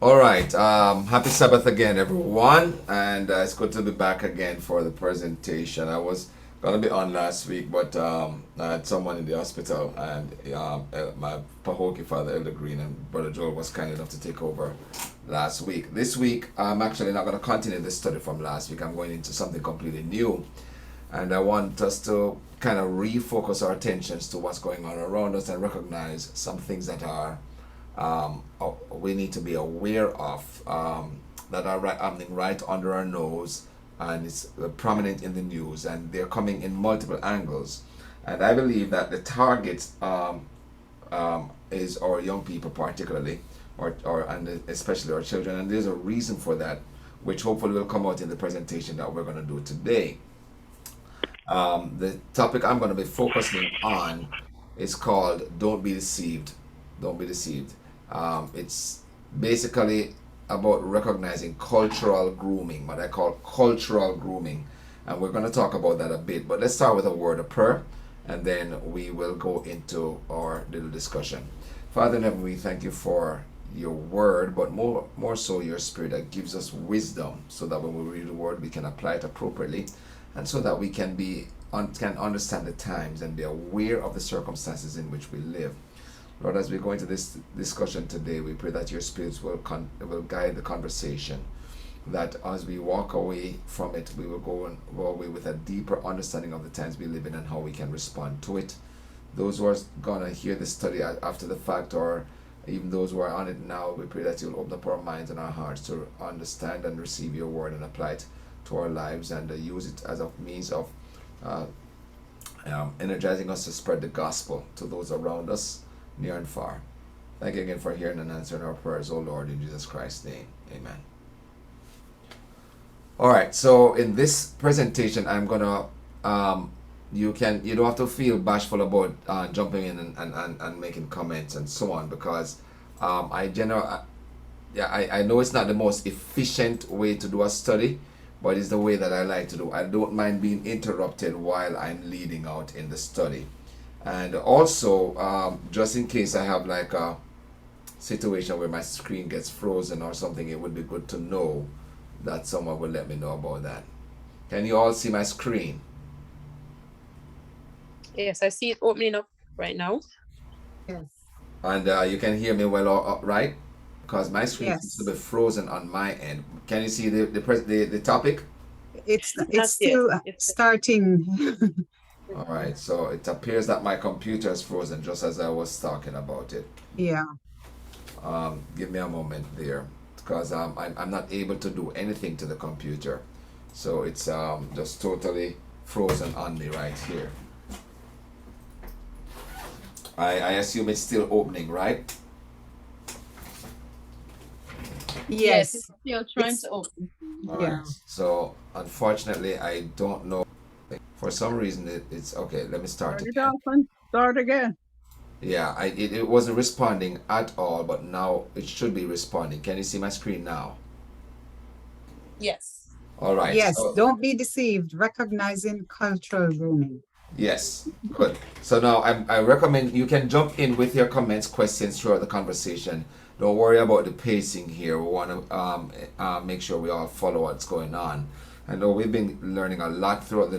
All right. Happy Sabbath again, everyone, and it's good to be back again for the presentation. I was gonna be on last week, but I had someone in the hospital, and my Pahoki father, Elder Green, and Brother Joel was kind enough to take over last week. This week, I'm actually not gonna continue this study from last week. I'm going into something completely new, and I want us to kind of refocus our attentions to what's going on around us and recognize some things that are we need to be aware of that are happening right under our nose, and it's prominent in the news, and they're coming in multiple angles. And I believe that the target is our young people, particularly, or and especially our children. And there's a reason for that, which hopefully will come out in the presentation that we're going to do today. The topic I'm going to be focusing on is called "Don't Be Deceived." Don't be deceived. It's basically about recognizing cultural grooming, what I call cultural grooming, and we're going to talk about that a bit. But let's start with a word of prayer, and then we will go into our little discussion. Father in heaven, we thank you for your word, but more so your spirit that gives us wisdom, so that when we read the word, we can apply it appropriately, and so that we can can understand the times and be aware of the circumstances in which we live. Lord, as we go into this discussion today, we pray that your spirits will guide the conversation. That as we walk away from it, we will go away with a deeper understanding of the times we live in and how we can respond to it. Those who are gonna hear this study after the fact, or even those who are on it now, we pray that you'll open up our minds and our hearts to understand and receive your word and apply it to our lives, and use it as a means of uh, energizing us to spread the gospel to those around us, near and far. Thank you again for hearing and answering our prayers, O Lord, in Jesus Christ's name. Amen. All right, so in this presentation, I'm gonna you don't have to feel bashful about jumping in and making comments and so on, because yeah, I know it's not the most efficient way to do a study, but it's the way that I like to do. I don't mind being interrupted while I'm leading out in the study. And also, just in case I have like a situation where my screen gets frozen or something, it would be good to know that someone will let me know about that. Can you all see my screen? Yes, I see it opening up right now. Yes. And you can hear me well, right? Because my screen seems to be Yes. frozen on my end. Can you see the topic? It's Not yet. still starting. All right, so it appears that my computer is frozen just as I was talking about it. Yeah. Give me a moment there, because I'm not able to do anything to the computer. So it's just totally frozen on me right here. I assume it's still opening, right? Yes, it's Yes. still trying It's to open. All yeah. right. So unfortunately, I don't know. For some reason, it's okay. Let me start Turn it again. off and start again. Yeah, it wasn't responding at all, but now it should be responding. Can you see my screen now? Yes. All right. Yes. So Don't be deceived. Recognizing cultural grooming. yes, good. So now I recommend you can jump in with your comments, questions throughout the conversation. Don't worry about the pacing here. We want to make sure we all follow what's going on. I know we've been learning a lot throughout the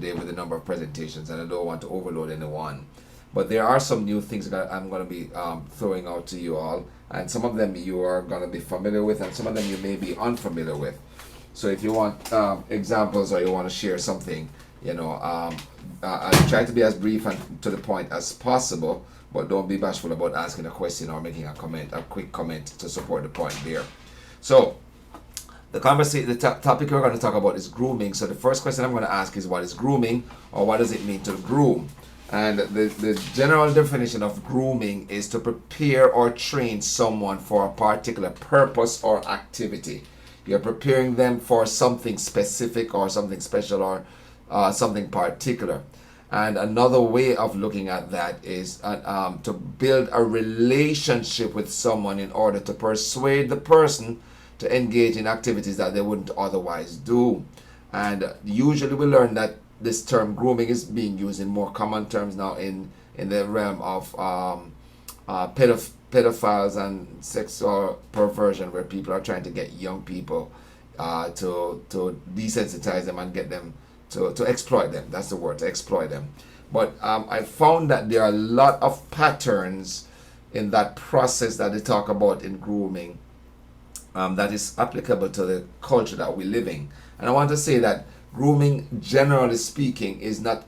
day with a number of presentations, and I don't want to overload anyone. But there are some new things that I'm going to be throwing out to you all, and some of them you are going to be familiar with, and some of them you may be unfamiliar with. So if you want examples, or you want to share something, I'll try to be as brief and to the point as possible, but don't be bashful about asking a question or making a quick comment to support the point there. So the topic we're going to talk about is grooming. So the first question I'm going to ask is, what is grooming, or what does it mean to groom? And the general definition of grooming is to prepare or train someone for a particular purpose or activity. You're preparing them for something specific or something special, or something particular. And another way of looking at that is to build a relationship with someone in order to persuade the person to engage in activities that they wouldn't otherwise do. And usually we learn that this term grooming is being used in more common terms now in the realm of pedophiles and sexual perversion, where people are trying to get young people to desensitize them and get them to exploit them. That's the word, to exploit them. But I found that there are a lot of patterns in that process that they talk about in grooming that is applicable to the culture that we live in. And I want to say that grooming, generally speaking, is not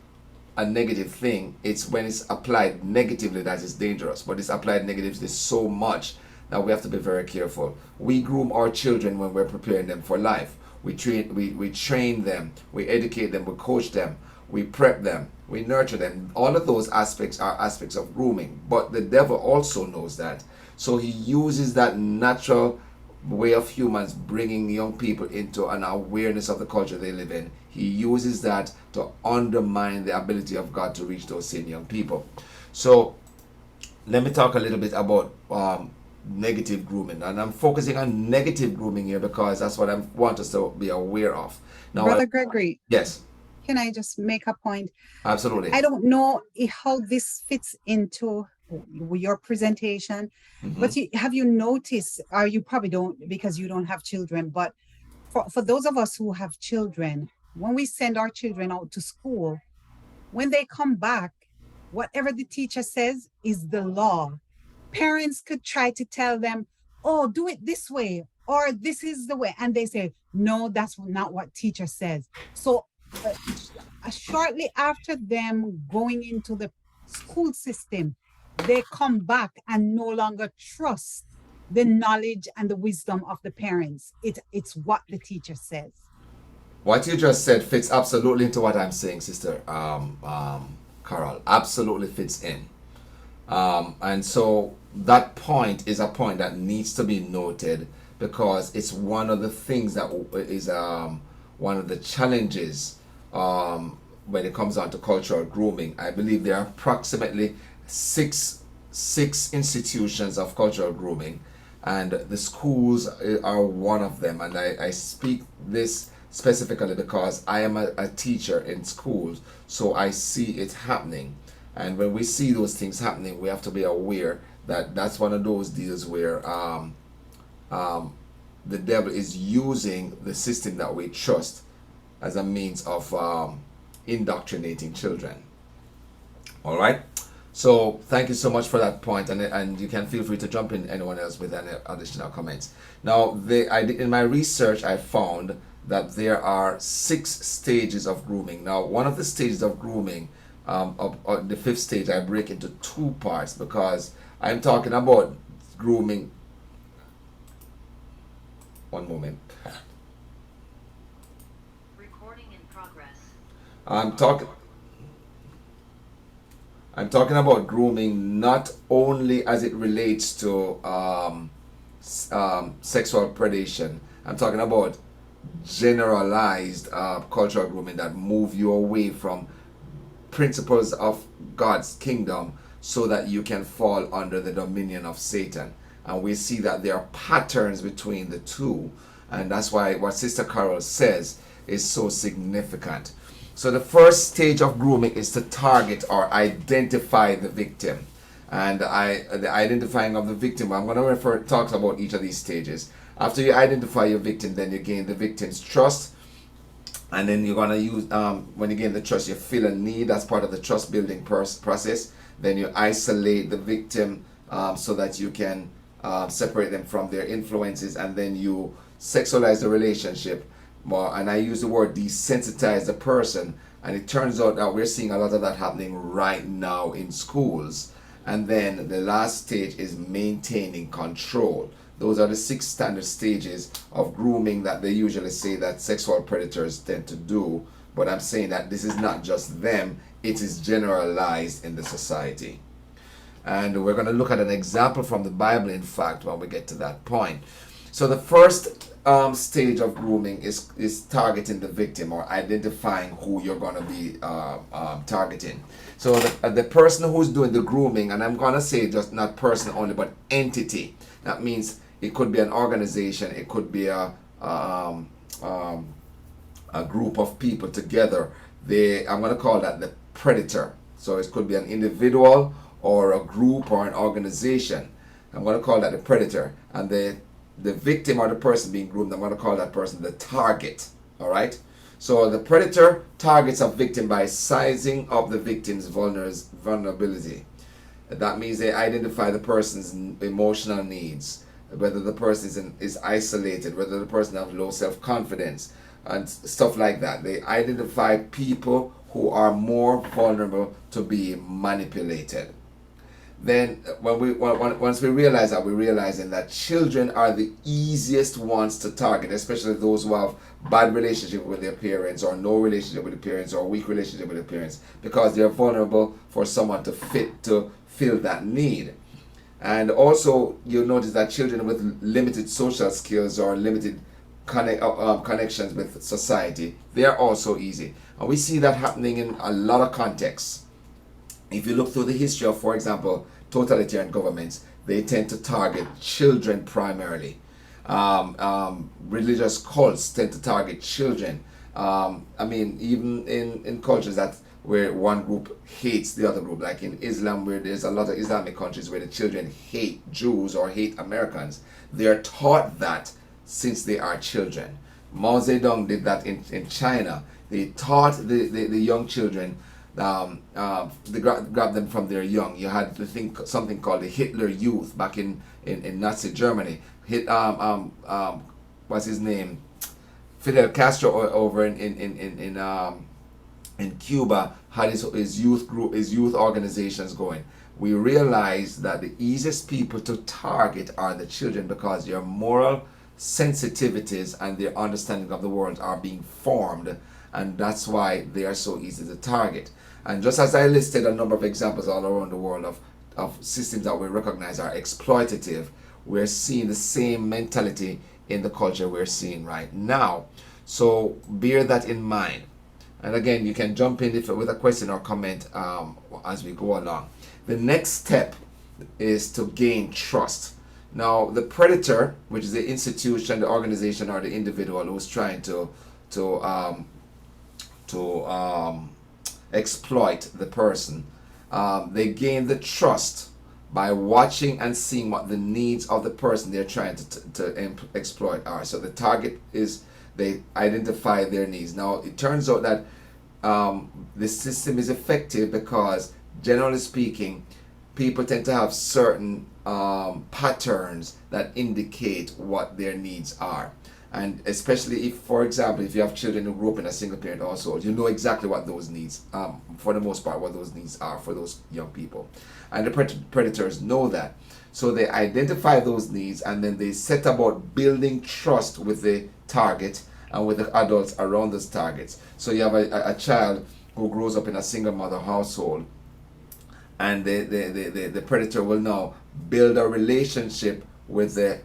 a negative thing. It's when it's applied negatively that is dangerous. But it's applied negatively so much that we have to be very careful. We groom our children when we're preparing them for life. We train them, we educate them, we coach them, we prep them, we nurture them. All of those aspects are aspects of grooming. But the devil also knows that. So he uses that natural way of humans bringing young people into an awareness of the culture they live in. He uses that to undermine the ability of God to reach those same young people. So let me talk a little bit about negative grooming, and I'm focusing on negative grooming here because that's what I want us to be aware of. Now, Brother Gregory, yes, can I just make a point? absolutely. I don't know how this fits into your presentation, but have you noticed, or you probably don't because you don't have children, but for those of us who have children, when we send our children out to school, when they come back, whatever the teacher says is the law. Parents could try to tell them, oh, do it this way, or this is the way. And they say, no, that's not what teacher says. So shortly after them going into the school system, they come back and no longer trust the knowledge and the wisdom of the parents. It's what the teacher says. What you just said fits absolutely into what I'm saying, Sister Carol. Absolutely fits in. And so that point is a point that needs to be noted because it's one of the things that is one of the challenges when it comes down to cultural grooming. I believe there are approximately six institutions of cultural grooming, and the schools are one of them. And I speak this specifically because I am a teacher in schools, so I see it happening. And when we see those things happening, we have to be aware that that's one of those deals where the devil is using the system that we trust as a means of indoctrinating children. All right. So thank you so much for that point, and you can feel free to jump in, anyone else with any additional comments. Now, in my research, I found that there are 6 stages of grooming. Now, one of the stages of grooming, the 5th stage, I break into 2 parts because I'm talking about grooming. One moment. Recording in progress. I'm talking about grooming not only as it relates to sexual predation. I'm talking about generalized cultural grooming that move you away from principles of God's kingdom so that you can fall under the dominion of Satan. And we see that there are patterns between the two, and that's why what Sister Carol says is so significant. So the first stage of grooming is to target or identify the victim. And the identifying of the victim, I'm going to talk about each of these stages. After you identify your victim, then you gain the victim's trust. And then you're going to use, when you gain the trust, you feel a need. That's part of the trust building process. Then you isolate the victim so that you can separate them from their influences. And then you sexualize the relationship. And I use the word desensitize the person, and it turns out that we're seeing a lot of that happening right now in schools. And then the last stage is maintaining control. Those are the 6 standard stages of grooming that they usually say that sexual predators tend to do. But I'm saying that this is not just them, it is generalized in the society. And we're going to look at an example from the Bible, in fact, when we get to that point. So the first stage of grooming is targeting the victim, or identifying who you're going to be targeting. So the person who's doing the grooming, and I'm going to say just not person only, but entity. That means it could be an organization, it could be a group of people together. I'm going to call that the predator. So it could be an individual or a group or an organization. I'm going to call that the predator. And the victim or the person being groomed, I'm going to call that person the target. All right? So the predator targets a victim by sizing up the victim's vulnerability. That means they identify the person's emotional needs, whether the person is isolated, whether the person has low self-confidence, and stuff like that. They identify people who are more vulnerable to be manipulated. Then once we realize that, we're realizing that children are the easiest ones to target, especially those who have bad relationship with their parents, or no relationship with the parents, or weak relationship with their parents, because they're vulnerable for someone to fill that need. And also you'll notice that children with limited social skills or limited connections with society, they are also easy. And we see that happening in a lot of contexts. If you look through the history of, for example, totalitarian governments, they tend to target children primarily. Religious cults tend to target children. Even in cultures where one group hates the other group, like in Islam, where there's a lot of Islamic countries where the children hate Jews or hate Americans, they are taught that since they are children. Mao Zedong did that in China. They taught the young children, they grabbed them from their young. You had something called the Hitler Youth back in Nazi Germany. What's his name? Fidel Castro over in Cuba had his youth group, his youth organizations going. We realized that the easiest people to target are the children, because their moral sensitivities and their understanding of the world are being formed, and that's why they are so easy to target. And just as I listed a number of examples all around the world of systems that we recognize are exploitative, we're seeing the same mentality in the culture we're seeing right now. So bear that in mind. And again, you can jump in with a question or comment as we go along. The next step is to gain trust. Now, the predator, which is the institution, the organization, or the individual who's trying to exploit the person, they gain the trust by watching and seeing what the needs of the person they're trying to exploit are. So the target is, they identify their needs. Now, it turns out that the system is effective because, generally speaking, people tend to have certain patterns that indicate what their needs are. And especially if, for example, if you have children who grew up in a single parent household, you know exactly what those needs, for the most part, what those needs are for those young people. And the predators know that. So they identify those needs, and then they set about building trust with the target and with the adults around those targets. So you have a child who grows up in a single mother household, and the predator will now build a relationship with the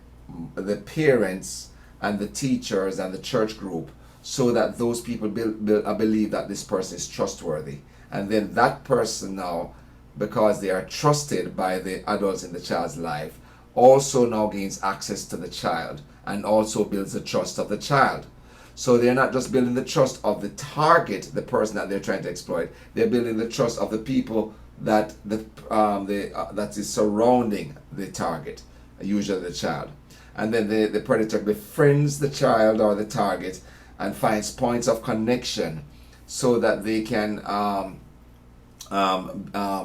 parents and the teachers and the church group, so that those people believe that this person is trustworthy. And then that person now, because they are trusted by the adults in the child's life, also now gains access to the child and also builds the trust of the child. So they're not just building the trust of the target, the person that they're trying to exploit, they're building the trust of the people that that is surrounding the target, usually the child. And then the predator befriends the child or the target and finds points of connection so that they can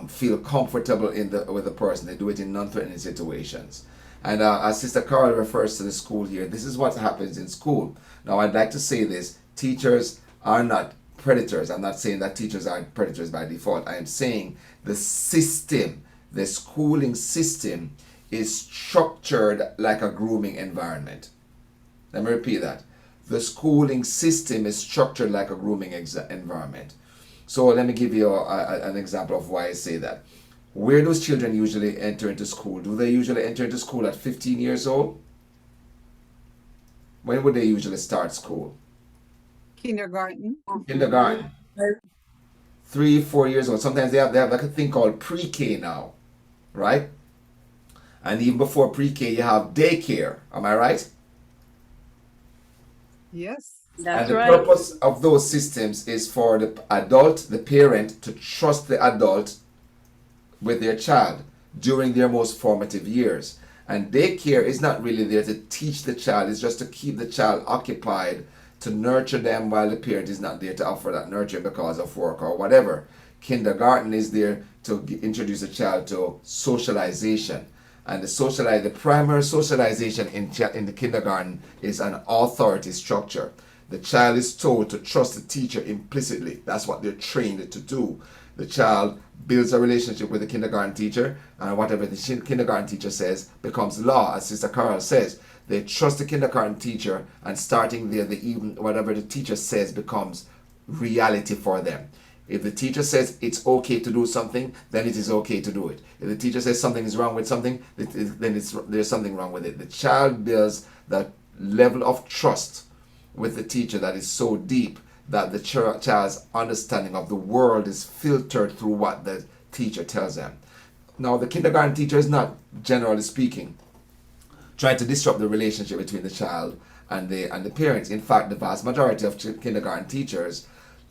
feel comfortable with the person. They do it in non-threatening situations. And as Sister Carol refers to the school here, this is what happens in school. Now, I'd like to say this: teachers are not predators. I'm not saying that teachers are predators by default. I am saying the system, the schooling system, is structured like a grooming environment. Let me repeat that. The schooling system is structured like a grooming environment. So let me give you an example of why I say that. Where those children usually enter into school? Do they usually enter into school at 15 years old? When would they usually start school? Kindergarten. Kindergarten. 3, 4 years old. Sometimes they have like a thing called pre-K now, right? And even before pre-K, you have daycare. Am I right? Yes. That's And the right. purpose of those systems is for the adult, the parent, to trust the adult with their child during their most formative years. And daycare is not really there to teach the child, it's just to keep the child occupied, to nurture them while the parent is not there to offer that nurturing because of work or whatever. Kindergarten is there to introduce a child to socialization. And the primary socialization in the kindergarten is an authority structure. The child is told to trust the teacher implicitly. That's what they're trained to do. The child builds a relationship with the kindergarten teacher, and whatever the kindergarten teacher says becomes law, as Sister Carol says. They trust the kindergarten teacher, and starting there, whatever the teacher says becomes reality for them. If the teacher says it's okay to do something, then it is okay to do it. If the teacher says something is wrong with something, then there's something wrong with it. The child builds that level of trust with the teacher that is so deep that the child's understanding of the world is filtered through what the teacher tells them. Now, the kindergarten teacher is not, generally speaking, trying to disrupt the relationship between the child and the parents. In fact, the vast majority of kindergarten teachers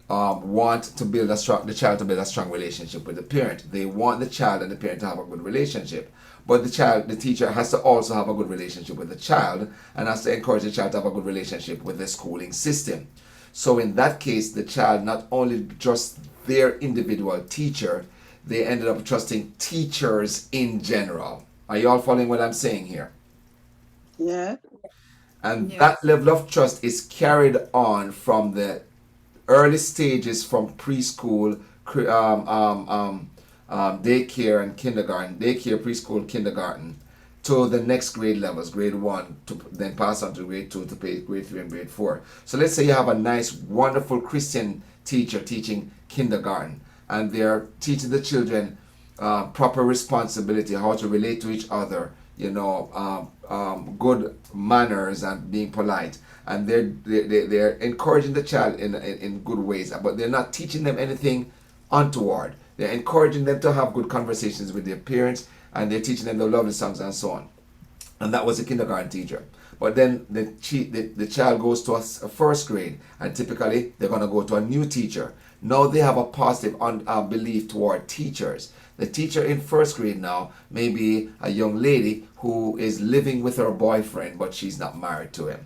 want to build the child to build a strong relationship with the parent. They want the child and the parent to have a good relationship. But the teacher has to also have a good relationship with the child and has to encourage the child to have a good relationship with the schooling system. So in that case, the child not only trusts their individual teacher, they ended up trusting teachers in general. Are you all following what I'm saying here? Yeah. And Yes. that level of trust is carried on from the early stages, from preschool, daycare and kindergarten, preschool, kindergarten, to the next grade levels, grade 1, to then pass on to grade 2, to grade 3 and grade 4. So let's say you have a nice, wonderful Christian teacher teaching kindergarten, and they're teaching the children proper responsibility, how to relate to each other, good manners and being polite. And they're encouraging the child in good ways, but they're not teaching them anything untoward. They're encouraging them to have good conversations with their parents, and they're teaching them the lovely songs and so on. And that was a kindergarten teacher. But then the child goes to a first grade, and typically they're going to go to a new teacher. Now they have a positive belief toward teachers. The teacher in first grade now may be a young lady who is living with her boyfriend, but she's not married to him.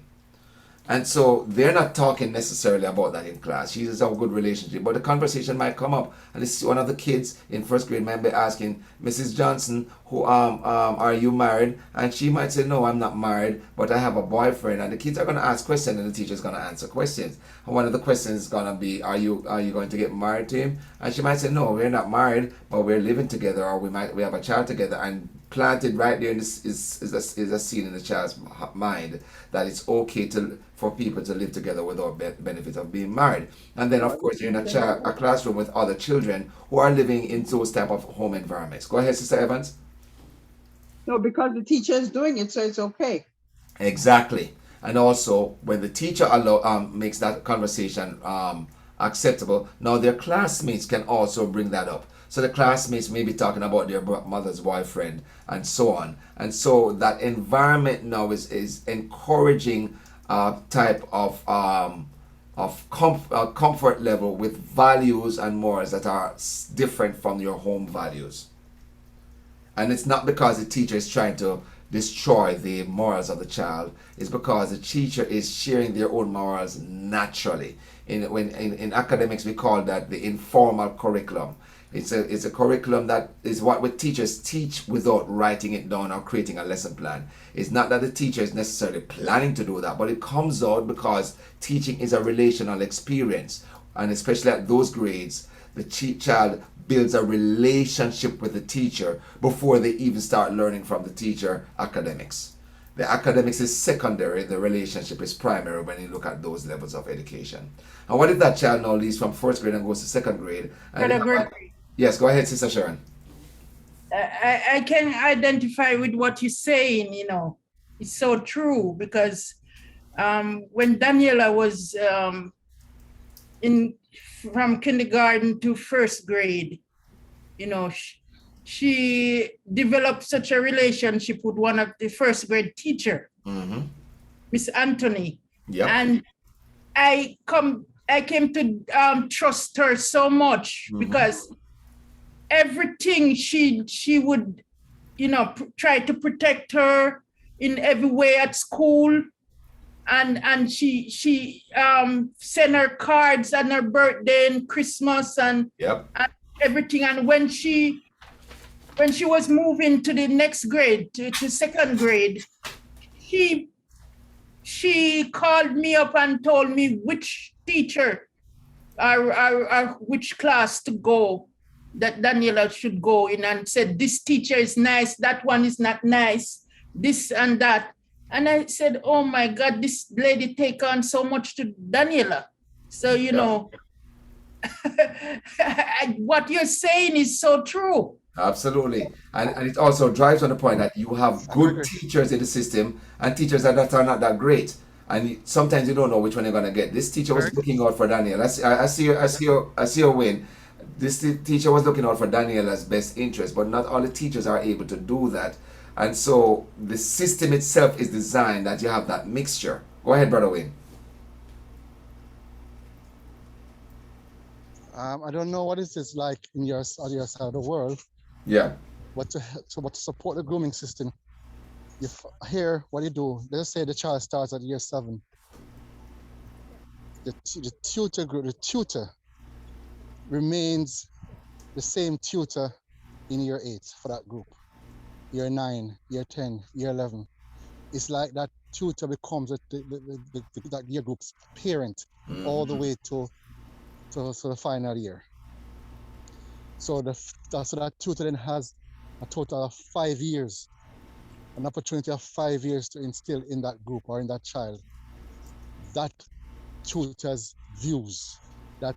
And so they're not talking necessarily about that in class. She has a good relationship, but the conversation might come up, and this is one of the kids in first grade might be asking Mrs. Johnson, "Who are you married?" And she might say, "No, I'm not married, but I have a boyfriend." And the kids are going to ask questions, and the teacher's going to answer questions. And one of the questions is going to be, "Are you going to get married to him?" And she might say, "No, we're not married, but we're living together, or we have a child together." And planted right there in this is a scene in the child's mind that it's okay for people to live together without benefit of being married. And then of course you're in a classroom with other children who are living in those type of home environments. Go ahead, Sister Evans. No, because the teacher is doing it, so it's okay. Exactly. And also when the teacher makes that conversation acceptable, now their classmates can also bring that up. So the classmates may be talking about their mother's boyfriend and so on. And so that environment now is encouraging a type of comfort level with values and morals that are different from your home values. And it's not because the teacher is trying to destroy the morals of the child. It's because the teacher is sharing their own morals naturally. In academics, we call that the informal curriculum. It's a curriculum that is what teachers teach without writing it down or creating a lesson plan. It's not that the teacher is necessarily planning to do that, but it comes out because teaching is a relational experience. And especially at those grades, the child builds a relationship with the teacher before they even start learning from the teacher academics. The academics is secondary, the relationship is primary when you look at those levels of education. And what if that child now leaves from first grade and goes to second grade? And Gregory, yes, go ahead, Sister Sharon. I can identify with what you're saying, it's so true because when Daniela was from kindergarten to first grade, she developed such a relationship with one of the first grade teacher, Miss Anthony. Yep. And I came to trust her so much because everything she would, try to protect her in every way at school. And she sent her cards on her birthday and Christmas and Yep. everything. And when she was moving to the next grade, to second grade, she called me up and told me which teacher or which class to go, that Daniela should go in, and said, this teacher is nice, that one is not nice, this and that. And I said, oh my God, this lady take on so much to Daniela. So, what you're saying is so true. Absolutely. And it also drives on the point that you have good teachers in the system and teachers that are not that great. And sometimes you don't know which one you're gonna get. This teacher was looking out for Daniel. I see your win. This teacher was looking out for Daniela's best interest, but not all the teachers are able to do that. And so the system itself is designed that you have that mixture. Go ahead, Brother Wayne. I don't know what it is like in your side of the world, Yeah. but to support the grooming system, here what you do, let's say the child starts at year 7. The tutor remains the same tutor in year 8 for that group. Year 9, year 10, year 11. It's like that tutor becomes that year group's parent all the way to the final year. So that tutor then has a total of 5 years, an opportunity of 5 years to instill in that group or in that child that tutor's views, that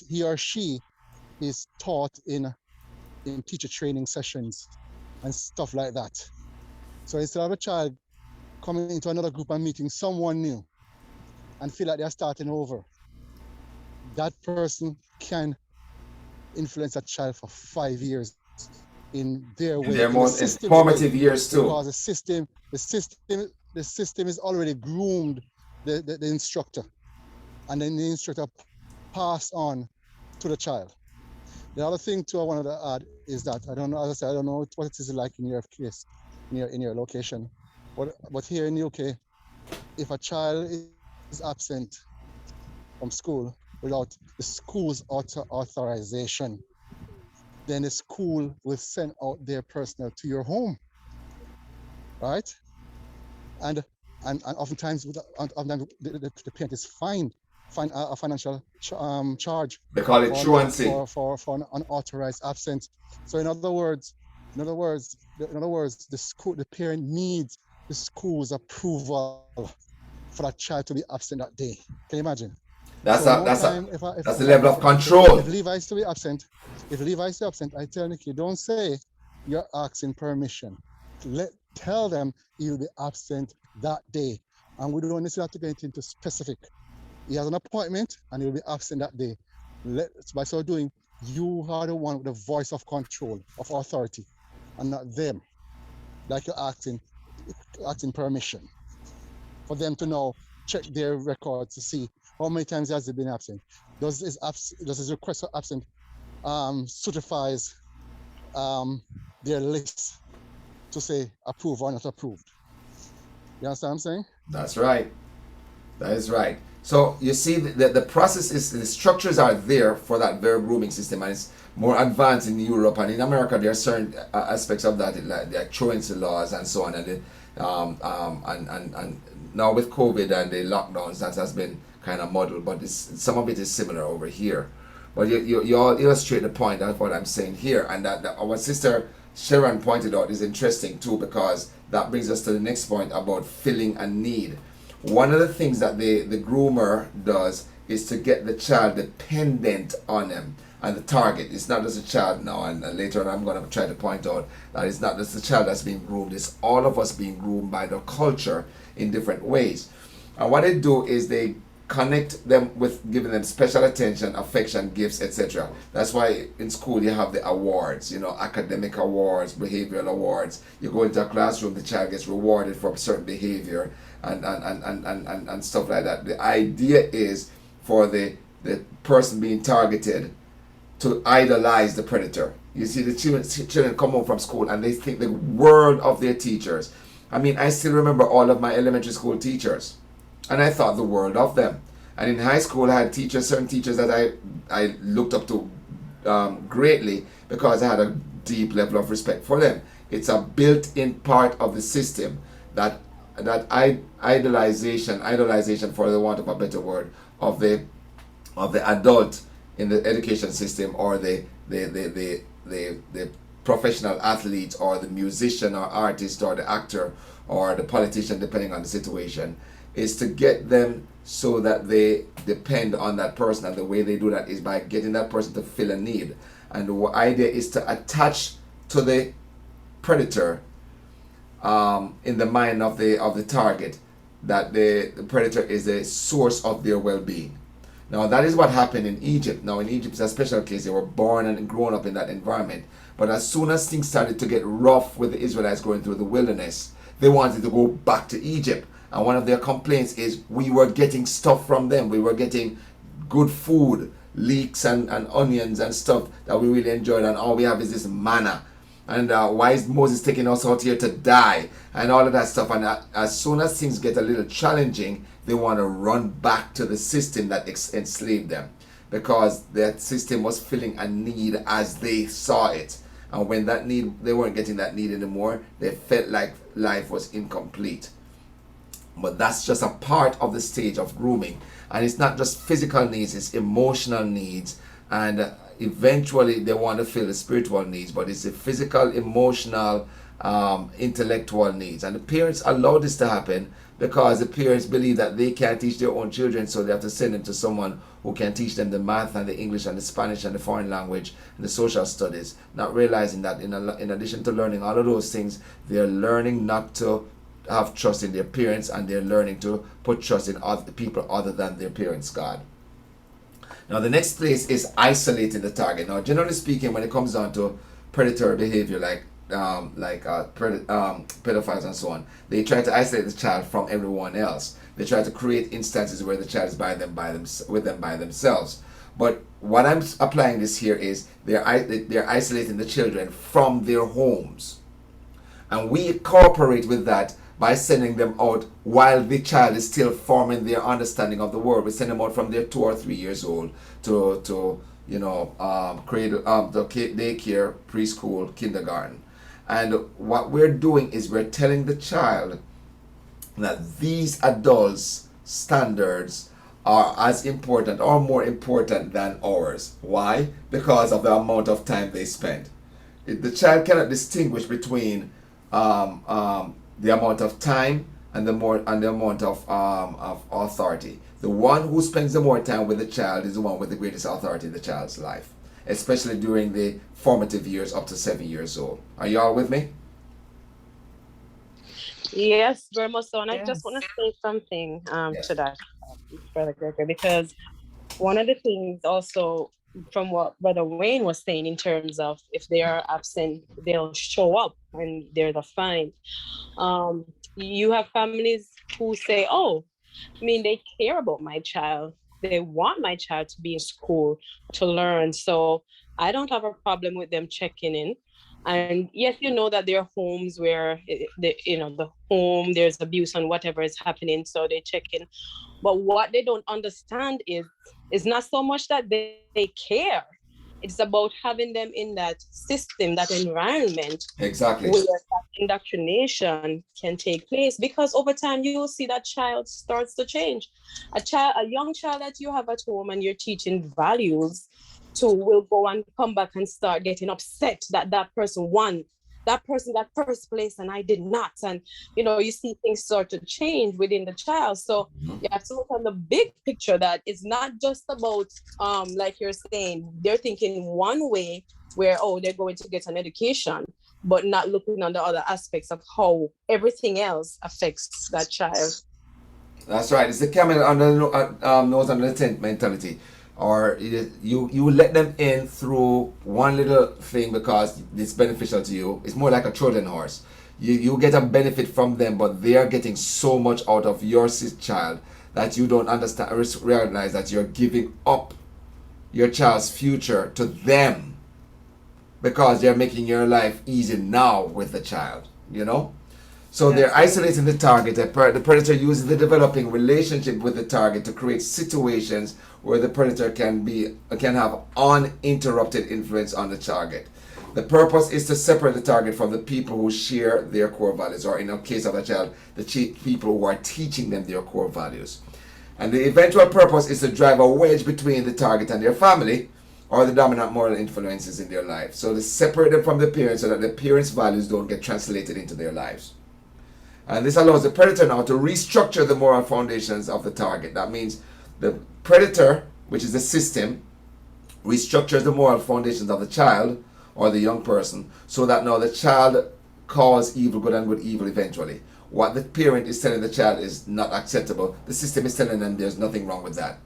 he or she is taught in teacher training sessions and stuff like that. So instead of a child coming into another group and meeting someone new and feel like they're starting over, that person can influence a child for 5 years in their way. They're more formative years too. Because the system is already groomed the instructor, and then the instructor pass on to the child. The other thing too I wanted to add is that I don't know, as I said, I don't know what it is like in your case, in your location, but here in the UK, if a child is absent from school without the school's authorization, then the school will send out their personnel to your home, right? And oftentimes the parent is fined a financial charge. They call it truancy for an unauthorized absence. So in other words, the parent needs the school's approval for that child to be absent that day. Can you imagine? That's So the level of control. If Levi is to be absent, I tell Nikki, don't say you're asking permission. Tell them you'll be absent that day. And we don't necessarily have to get into specific. He has an appointment and he'll be absent that day. By so doing, you are the one with the voice of control, of authority, and not them. Like you're asking permission for them to know, check their records to see how many times has he been absent. Does his request for absent certifies their list to say approved or not approved? You understand what I'm saying? That's right. That is right. So you see, the process is, the structures are there for that very grooming system, and it's more advanced in Europe and in America. There are certain aspects of that, like truancy laws and so on, and now with COVID and the lockdowns, that has been kind of muddled, but some of it is similar over here. But you all illustrate the point of what I'm saying here, and that our sister Sharon pointed out is interesting too, because that brings us to the next point about filling a need. One of the things that the groomer does is to get the child dependent on them and the target. It's not just a child now, and later on I'm going to try to point out that it's not just the child that's being groomed, it's all of us being groomed by the culture in different ways. And what they do is they connect them with giving them special attention, affection, gifts, etc. That's why in school you have the awards, academic awards, behavioral awards. You go into a classroom, the child gets rewarded for a certain behavior and stuff like that. The idea is for the person being targeted to idolize the predator. You see, the children come home from school and they think the world of their teachers. I mean, I still remember all of my elementary school teachers, and I thought the world of them. And in high school, I had teachers, certain teachers that I looked up to greatly because I had a deep level of respect for them. It's a built-in part of the system that idolization, for the want of a better word, of the adult in the education system, or the professional athlete, or the musician or artist or the actor or the politician, depending on the situation, is to get them so that they depend on that person. And the way they do that is by getting that person to fill a need. And the idea is to attach to the predator in the mind of the target, that the predator is a source of their well-being. Now that is what happened in Egypt. Now in Egypt it's a special case. They were born and grown up in that environment. But as soon as things started to get rough with the Israelites going through the wilderness, they wanted to go back to Egypt. And one of their complaints is, we were getting stuff from them. We were getting good food, leeks and onions and stuff that we really enjoyed, and all we have is this manna. And why is Moses taking us out here to die? And all of that stuff. And as soon as things get a little challenging, they want to run back to the system that enslaved them, because that system was filling a need as they saw it. And when that need, they weren't getting that need anymore, they felt like life was incomplete. But that's just a part of the stage of grooming. And it's not just physical needs, it's emotional needs. And eventually they want to fill the spiritual needs, but it's the physical, emotional, intellectual needs. And the parents allow this to happen because the parents believe that they can't teach their own children, so they have to send them to someone who can teach them the math and the English and the Spanish and the foreign language and the social studies, not realizing that in addition to learning all of those things, they're learning not to have trust in their parents, and they're learning to put trust in other people other than their parents' God. Now the next place is isolating the target. Now generally speaking, when it comes down to predatory behavior like pedophiles and so on, they try to isolate the child from everyone else. They try to create instances where the child is with them by themselves. But what I'm applying this here is they're isolating the children from their homes, and we cooperate with that by sending them out while the child is still forming their understanding of the world. We send them out from their 2 or 3 years old to create the daycare, preschool, kindergarten. And what we're doing is we're telling the child that these adults' standards are as important or more important than ours. Why? Because of the amount of time they spend. The child cannot distinguish between the amount of time and the amount of authority. The one who spends the more time with the child is the one with the greatest authority in the child's life, especially during the formative years up to 7 years old. Are you all with me? Yes, very much so. And I Yes. just want to say something Yes. to that, Brother Gregory, because one of the things also from what Brother Wayne was saying in terms of if they are absent, they'll show up and there's a fine. You have families who say, oh, I mean, they care about my child. They want my child to be in school to learn. So I don't have a problem with them checking in. And yes, you know that there are homes where the home, there's abuse and whatever is happening. So they check in. But what they don't understand is not so much that they care. It's about having them in that system, that environment, Exactly. where that indoctrination can take place. Because over time, you will see that child starts to change. A young child that you have at home and you're teaching values to will go and come back and start getting upset that person won. That person got first place and I did not. And, you see things start to change within the child. So you have to look on the big picture, that it's not just about, like you're saying, they're thinking one way where, they're going to get an education, but not looking on the other aspects of how everything else affects that child. That's right. It's the camel under nose under the tent mentality. Or you let them in through one little thing because it's beneficial to you. It's more like a Trojan horse. You get a benefit from them, but they are getting so much out of your child that you don't understand, realize that you're giving up your child's future to them because they're making your life easy now with the child, you know? So they're That's right. isolating the target. The predator uses the developing relationship with the target to create situations where the predator can have uninterrupted influence on the target. The purpose is to separate the target from the people who share their core values, or in the case of a child, the people who are teaching them their core values. And the eventual purpose is to drive a wedge between the target and their family, or the dominant moral influences in their life. So to separate them from the parents so that the parents' values don't get translated into their lives. And this allows the predator now to restructure the moral foundations of the target. That means the predator, which is the system, restructures the moral foundations of the child or the young person so that now the child calls evil good and good evil eventually. What the parent is telling the child is not acceptable, the system is telling them there's nothing wrong with that.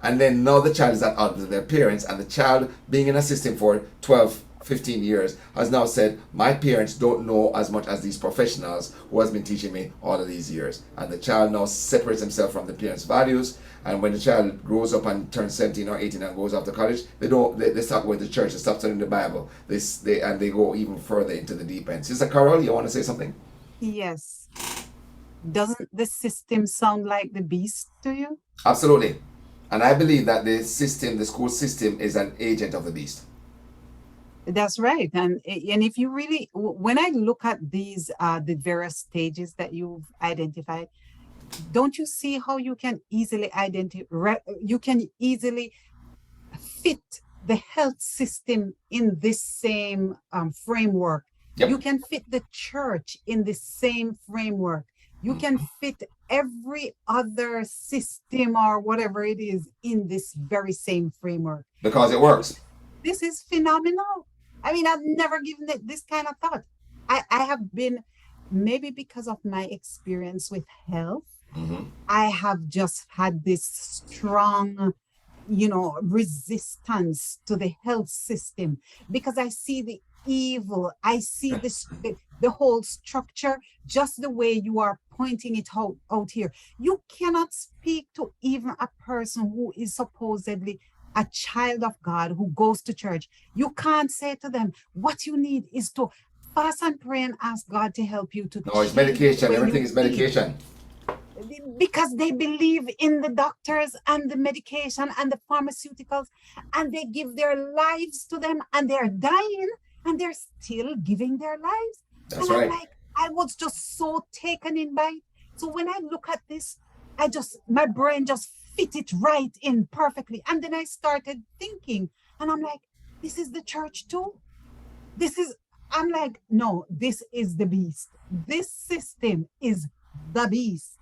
And then now the child is at odds with their parents, and the child, being in a system for 12, 15 years, has now said, my parents don't know as much as these professionals who has been teaching me all of these years. And the child now separates himself from the parents' values, and when the child grows up and turns 17 or 18 and goes off to college, they stop going to church, they stop studying the Bible, they go even further into the deep end. Sister Carol, you want to say something? Yes. Doesn't the system sound like the beast to you? Absolutely. And I believe that the school system is an agent of the beast. That's right. And if you really, when I look at these, the various stages that you've identified, don't you see how you can easily you can easily fit the health system in this same framework? Yep. You can fit the church in the same framework. You can fit every other system or whatever it is in this very same framework. Because it works. This is phenomenal. I mean, I've never given it this kind of thought. I have been, maybe because of my experience with health, I have just had this strong, resistance to the health system because I see the evil. I see the whole structure, just the way you are pointing it out here. You cannot speak to even a person who is supposedly a child of God who goes to church. You can't say to them, what you need is to fast and pray and ask God to help you to. No, it's medication. Everything is medication. Because they believe in the doctors and the medication and the pharmaceuticals, and they give their lives to them, and they're dying, and they're still giving their lives. That's and right. I was just so taken in by it. So when I look at this, my brain just fit it right in perfectly. And then I started thinking, and I'm like, this is the church too. I'm like, no, this is the beast. This system is the beast.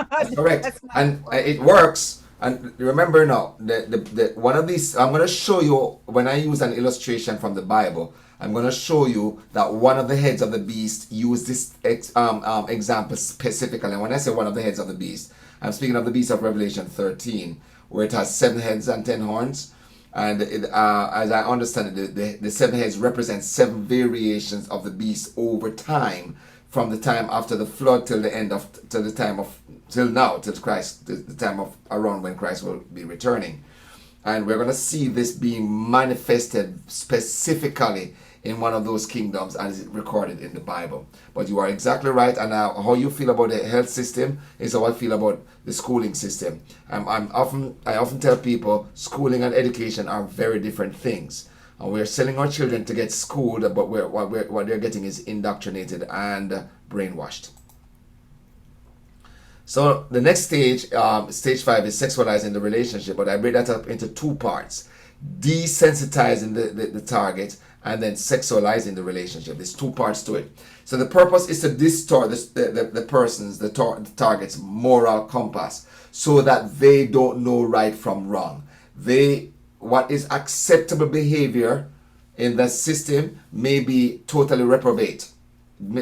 That's correct. And it works. And remember now, the one of these, I'm going to show you, when I use an illustration from the Bible, I'm going to show you that one of the heads of the beast used this example specifically. And when I say one of the heads of the beast, I'm speaking of the beast of Revelation 13, where it has 7 heads and 10 horns. And as I understand it, the 7 heads represent 7 variations of the beast over time, from the time after the flood till the end of, till Christ, the time of around when Christ will be returning. And we're going to see this being manifested specifically in one of those kingdoms as recorded in the Bible. But you are exactly right, and how you feel about the health system is how I feel about the schooling system. I often tell people schooling and education are very different things. And we're selling our children to get schooled, but what they're getting is indoctrinated and brainwashed. So the next stage, stage 5, is sexualizing the relationship, but I break that up into 2 parts. Desensitizing the target, and then sexualizing the relationship. There's 2 parts to it. So the purpose is to distort the person's, the target's moral compass, so that they don't know right from wrong. What is acceptable behavior in the system may be totally reprobate,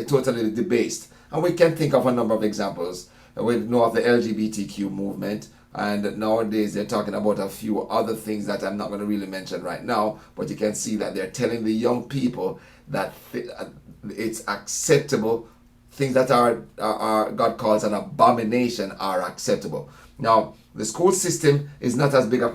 totally debased. And we can think of a number of examples. We know of the LGBTQ movement, and nowadays they're talking about a few other things that I'm not going to really mention right now, but you can see that they're telling the young people that it's acceptable things that are God calls an abomination are acceptable. Now, the school system is not as big a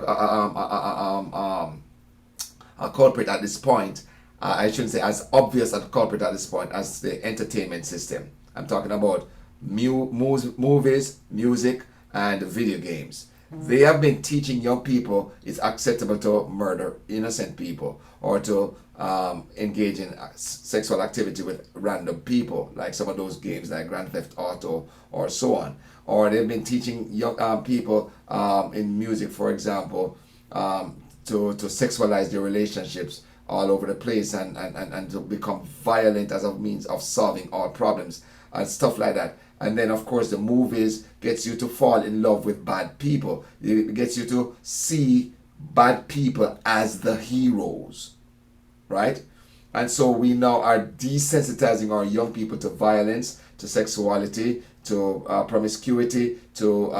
culprit at this point. I shouldn't say as obvious a culprit at this point as the entertainment system. I'm talking about movies, music, and video games. They have been teaching young people it's acceptable to murder innocent people or to engage in sexual activity with random people, like some of those games like Grand Theft Auto or so on. Or they've been teaching young people in music, for example, to sexualize their relationships all over the place and to become violent as a means of solving all problems and stuff like that. And then, of course, the movies gets you to fall in love with bad people. It gets you to see bad people as the heroes, right? And so we now are desensitizing our young people to violence, to sexuality, to promiscuity, to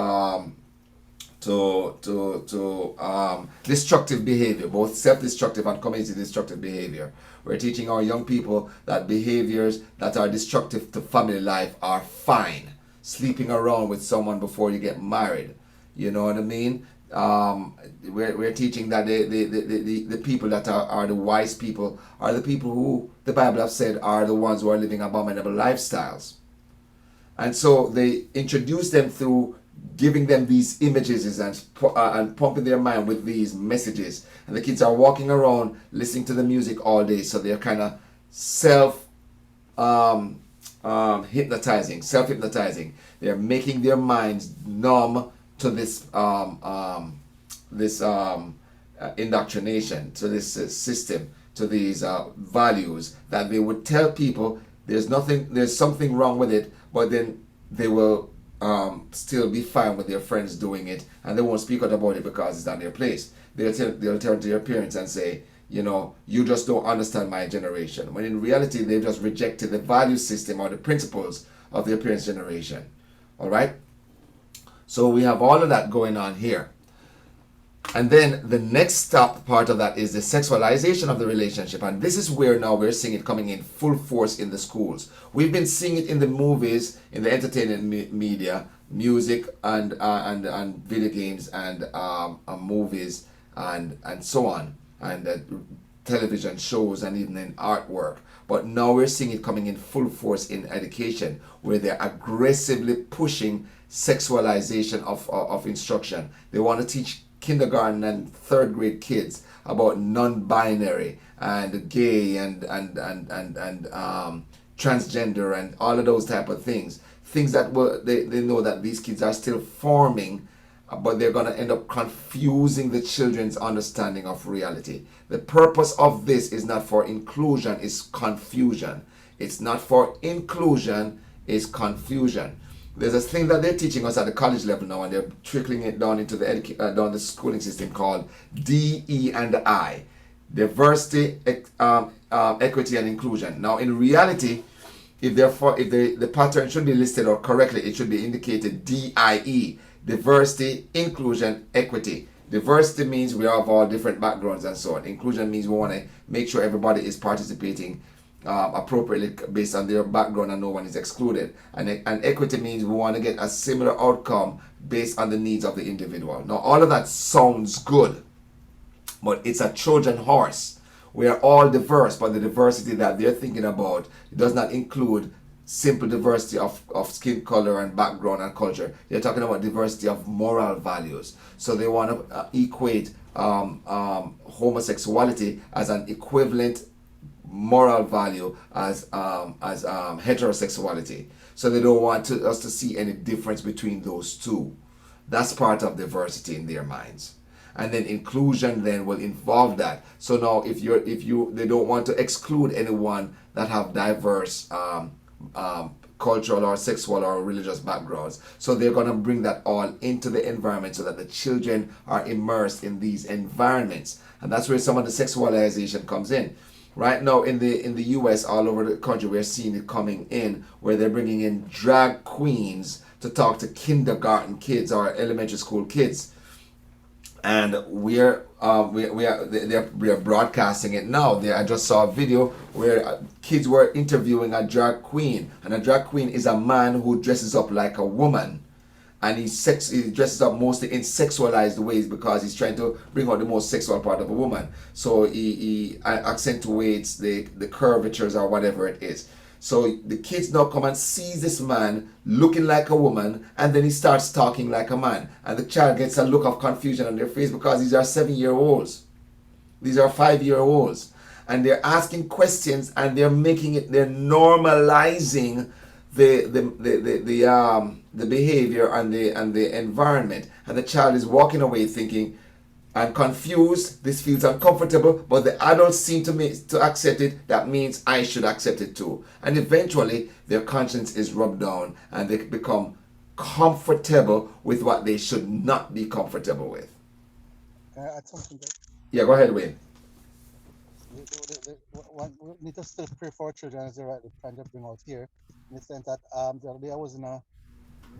destructive behavior, both self-destructive and community-destructive behavior. We're teaching our young people that behaviors that are destructive to family life are fine. Sleeping around with someone before you get married, you know what I mean? We're teaching that the people that are the wise people are the people who the Bible have said are the ones who are living abominable lifestyles. And so they introduce them through giving them these images and pumping their mind with these messages. And the kids are walking around listening to the music all day. So they're kind of self-hypnotizing. They're making their minds numb to this indoctrination, to this system, to these values that they would tell people there's something wrong with it, but then they will still be fine with their friends doing it, and they won't speak out about it because it's not their place. They'll turn to their parents and say, you know, you just don't understand my generation. When in reality, they've just rejected the value system or the principles of their parents' generation. All right? So we have all of that going on here. And then the next part of that is the sexualization of the relationship. And this is where now we're seeing it coming in full force in the schools. We've been seeing it in the movies, in the entertainment media, music and video games and movies and so on. And television shows and even in artwork. But now we're seeing it coming in full force in education, where they're aggressively pushing sexualization of instruction. They want to teach kindergarten and third grade kids about non-binary and gay and transgender and all of those type of things that they know that these kids are still forming, but they're going to end up confusing the children's understanding of reality. The purpose of this is not for inclusion, it's confusion. It's not for inclusion, it's confusion. There's a thing that they're teaching us at the college level now, and they're trickling it down into down the schooling system called DE&I, diversity, equity, and inclusion. Now, in reality, if the pattern should be listed or correctly, it should be indicated DIE, diversity, inclusion, equity. Diversity means we have all different backgrounds and so on. Inclusion means we want to make sure everybody is participating appropriately based on their background and no one is excluded. And equity means we want to get a similar outcome based on the needs of the individual. Now, all of that sounds good, but it's a Trojan horse. We are all diverse, but the diversity that they're thinking about does not include simple diversity of skin color and background and culture. They're talking about diversity of moral values. So they want to equate homosexuality as an equivalent moral value as heterosexuality. So they don't want us to see any difference between those two. That's part of diversity in their minds. And then inclusion then will involve that. So now if they don't want to exclude anyone that have diverse cultural or sexual or religious backgrounds. So they're going to bring that all into the environment so that the children are immersed in these environments. And that's where some of the sexualization comes in. Right now in the US, all over the country, we're seeing it coming in where they're bringing in drag queens to talk to kindergarten kids or elementary school kids. and we are broadcasting it now. I just saw a video where kids were interviewing a drag queen, and a drag queen is a man who dresses up like a woman, and he dresses up mostly in sexualized ways because he's trying to bring out the most sexual part of a woman. So he accentuates the curvatures or whatever it is. So the kids now come and see this man looking like a woman, and then he starts talking like a man. And the child gets a look of confusion on their face because these are 7-year-olds. These are 5-year-olds. And they're asking questions, and they're normalizing the behavior and the environment. And the child is walking away thinking, I'm confused, this feels uncomfortable, but the adults seem to accept it. That means I should accept it too. And eventually their conscience is rubbed down, and they become comfortable with what they should not be comfortable with. Can I add something there? Yeah, go ahead, Wayne. We need to still pray for our children, as they're rightly trying to bring out here, in the sense that the other day I was in a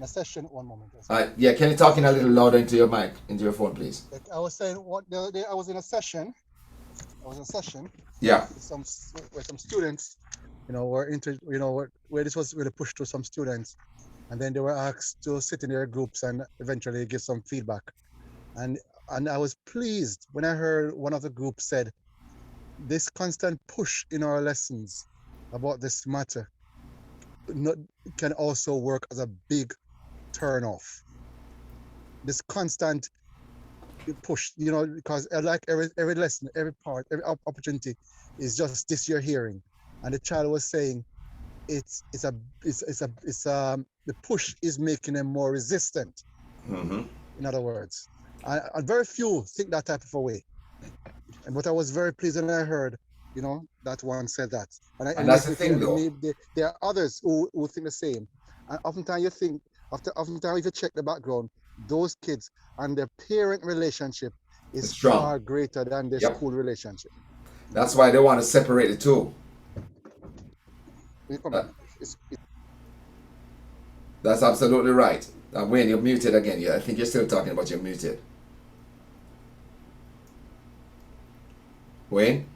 session. One moment. Yeah, can you talk in a little louder into your mic, into your phone, please? Like I was saying, the other day I was in a session. Yeah. With some students, where this was really pushed to some students, and then they were asked to sit in their groups and eventually give some feedback. And I was pleased when I heard one of the groups said, this constant push in our lessons about this matter can also work as a big turn off. This constant push, because like every lesson, every part, every opportunity is just this you're hearing. And the child was saying the push is making them more resistant. Mm-hmm. In other words, and very few think that type of a way. But I was very pleased when I heard, that one said that. And that's the thing, though. There are others who think the same. And oftentimes you think, oftentimes if you check the background, those kids and their parent relationship is far greater than their school relationship. That's why they want to separate the two. That's absolutely right. Wayne, you're muted again. Yeah, I think you're still talking, but you're muted. Wayne,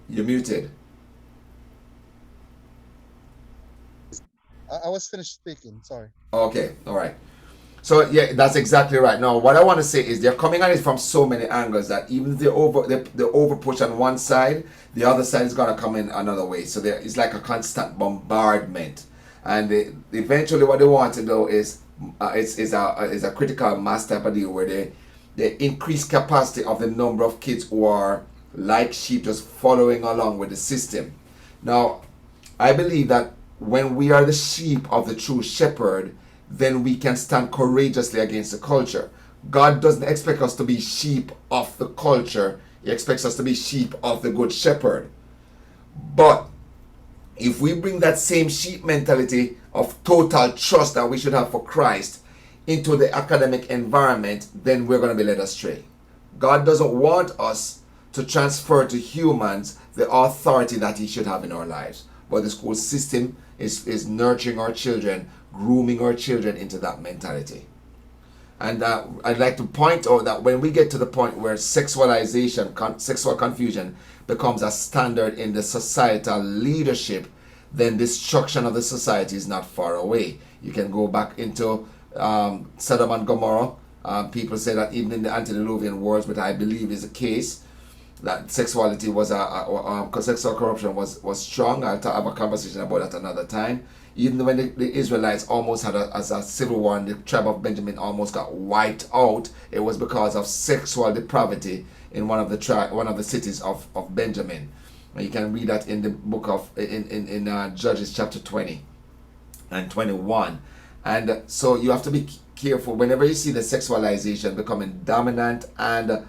you're muted. I was finished speaking, sorry. Okay, all right. So yeah, that's exactly right. Now, what I want to say is they're coming at it from so many angles that even if they over push on one side, the other side is gonna come in another way. So it's like a constant bombardment, and eventually what they want to do is is a critical mass type of deal where they increase capacity of the number of kids who are like sheep just following along with the system. Now, I believe that when we are the sheep of the true shepherd, then we can stand courageously against the culture. God doesn't expect us to be sheep of the culture. He expects us to be sheep of the good shepherd. But if we bring that same sheep mentality of total trust that we should have for Christ into the academic environment, then we're going to be led astray. God doesn't want us to transfer to humans the authority that he should have in our lives. But the school system is nurturing our children, grooming our children into that mentality. And I'd like to point out that when we get to the point where sexualization, sexual confusion becomes a standard in the societal leadership, then destruction of the society is not far away. You can go back into Sodom and Gomorrah. People say that even in the antediluvian wars, which I believe is the case, that sexuality was sexual corruption was strong. I'll have a conversation about that another time. Even when the Israelites almost had a civil war and the tribe of Benjamin almost got wiped out, it was because of sexual depravity in one of the cities of Benjamin. And you can read that in the book of in Judges chapter 20 and 21. And so you have to be careful whenever you see the sexualization becoming dominant and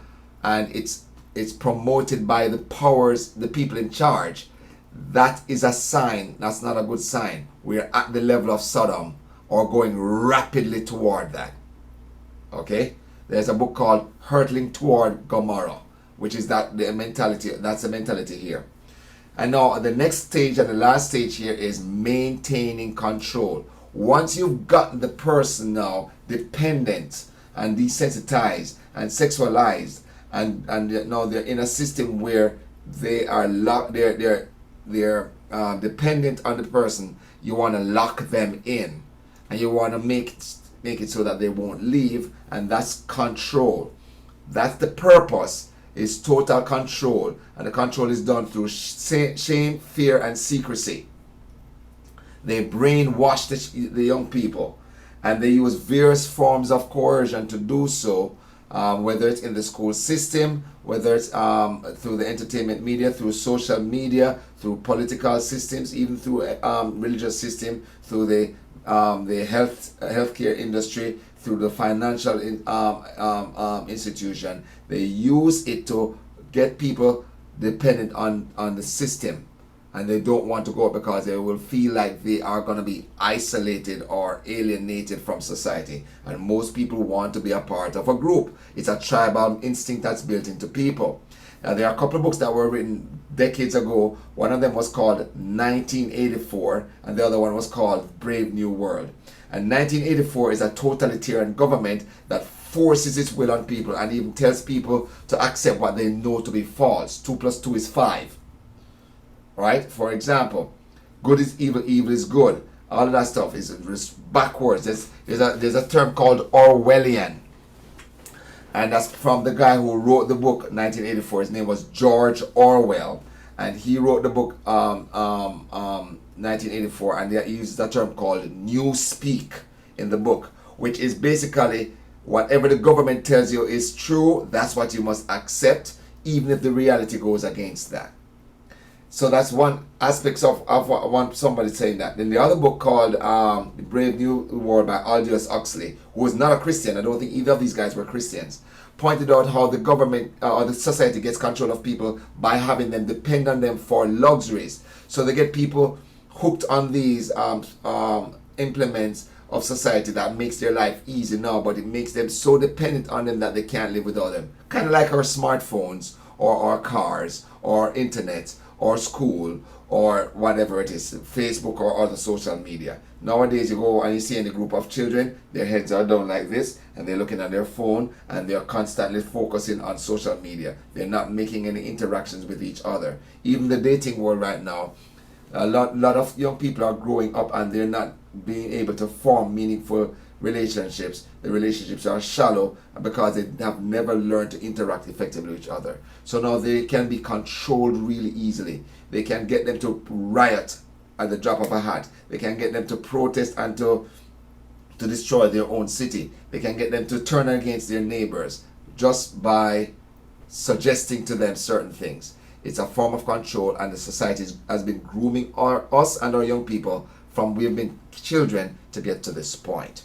it's promoted by the powers, the people in charge. That is a sign. That's not a good sign. We're at the level of Sodom or going rapidly toward that. Okay? There's a book called Hurtling Toward Gomorrah, which is the mentality. That's the mentality here. And now the next stage and the last stage here is maintaining control. Once you've gotten the person now dependent, and desensitized and sexualized, and now they're in a system where they are locked. They're dependent on the person. You want to lock them in, and you want to make it so that they won't leave, and that's control. That's the purpose, is total control, and the control is done through shame, fear, and secrecy. They brainwash the young people, and they use various forms of coercion to do so, whether it's in the school system, whether it's through the entertainment media, through social media, through political systems, even through religious system, through the healthcare industry, through the financial institution. They use it to get people dependent on the system, and they don't want to go out because they will feel like they are going to be isolated or alienated from society. And most people want to be a part of a group. It's a tribal instinct that's built into people. Now, there are a couple of books that were written decades ago. One of them was called 1984, and the other one was called Brave New World. And 1984 is a totalitarian government that forces its will on people and even tells people to accept what they know to be false. 2 plus 2 is 5. Right? For example, good is evil, evil is good. All of that stuff is backwards. There's a term called Orwellian. And that's from the guy who wrote the book 1984. His name was George Orwell. And he wrote the book 1984, and he uses a term called Newspeak in the book, which is basically whatever the government tells you is true, that's what you must accept, even if the reality goes against that. So that's one aspect of one somebody saying that. Then the other book called Brave New World by Aldous Huxley, who was not a Christian, I don't think either of these guys were Christians, pointed out how the government or the society gets control of people by having them depend on them for luxuries. So they get people hooked on these implements of society that makes their life easy now, but it makes them so dependent on them that they can't live without them. Kind of like our smartphones or our cars or internet or school or whatever it is, Facebook or other social media. Nowadays you go and you see in a group of children, their heads are down like this and they're looking at their phone and they're constantly focusing on social media. They're not making any interactions with each other. Even the dating world right now, a lot of young people are growing up and they're not being able to form meaningful relationships. The relationships are shallow because they have never learned to interact effectively with each other. So now they can be controlled really easily. They can get them to riot at the drop of a hat. They can get them to protest and to destroy their own city. They can get them to turn against their neighbors just by suggesting to them certain things. It's a form of control, and the society has been grooming us and our young people from we've been children to get to this point.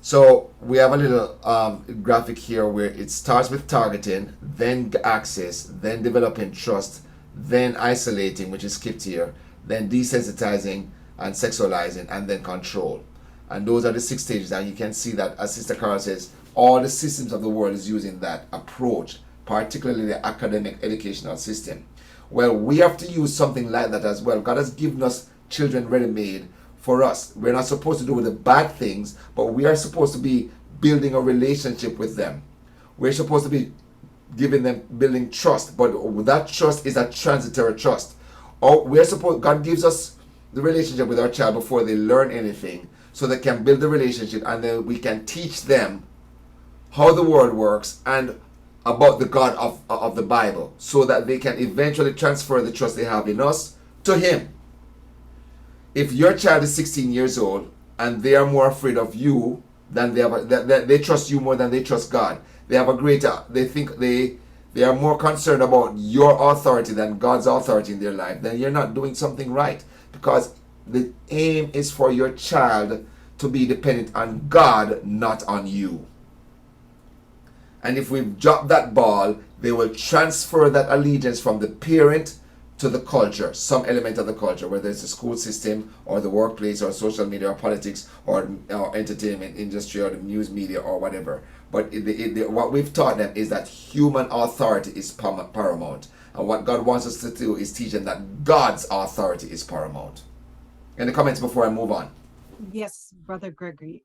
So we have a little graphic here where it starts with targeting, then access, then developing trust, then isolating, which is skipped here, then desensitizing and sexualizing, and then control. And those are the 6 stages. And you can see that, as Sister Carol says, all the systems of the world is using that approach, particularly the academic educational system. Well, we have to use something like that as well. God has given us children ready-made for us. We're not supposed to do the bad things, but we are supposed to be building a relationship with them. We're supposed to be building trust, but that trust is a transitory trust. Or God gives us the relationship with our child before they learn anything, so they can build the relationship, and then we can teach them how the world works and about the God of the Bible, so that they can eventually transfer the trust they have in us to Him. If your child is 16 years old and they are more afraid of you than they trust you more than they trust God, they think they are more concerned about your authority than God's authority in their life, then you're not doing something right, because the aim is for your child to be dependent on God, not on you. And if we drop that ball, they will transfer that allegiance from the parent to the culture, some element of the culture, whether it's the school system or the workplace or social media or politics or entertainment industry or the news media or whatever. But what we've taught them is that human authority is paramount. And what God wants us to do is teach them that God's authority is paramount. Any comments before I move on? Yes, Brother Gregory.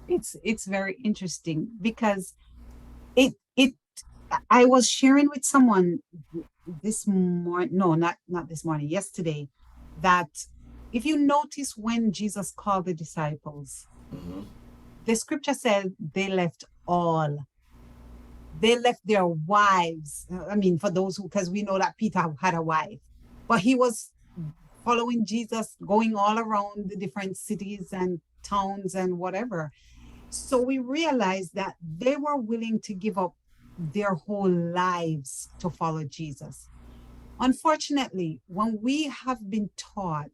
It's very interesting because it I was sharing with someone this morning, no, not this morning, yesterday, that if you notice when Jesus called the disciples, Hmm. the scripture said they left all. They left their wives. I mean, for those who, because we know that Peter had a wife, but he was following Jesus, going all around the different cities and towns and whatever. So we realized that they were willing to give up their whole lives to follow Jesus. Unfortunately, when we have been taught,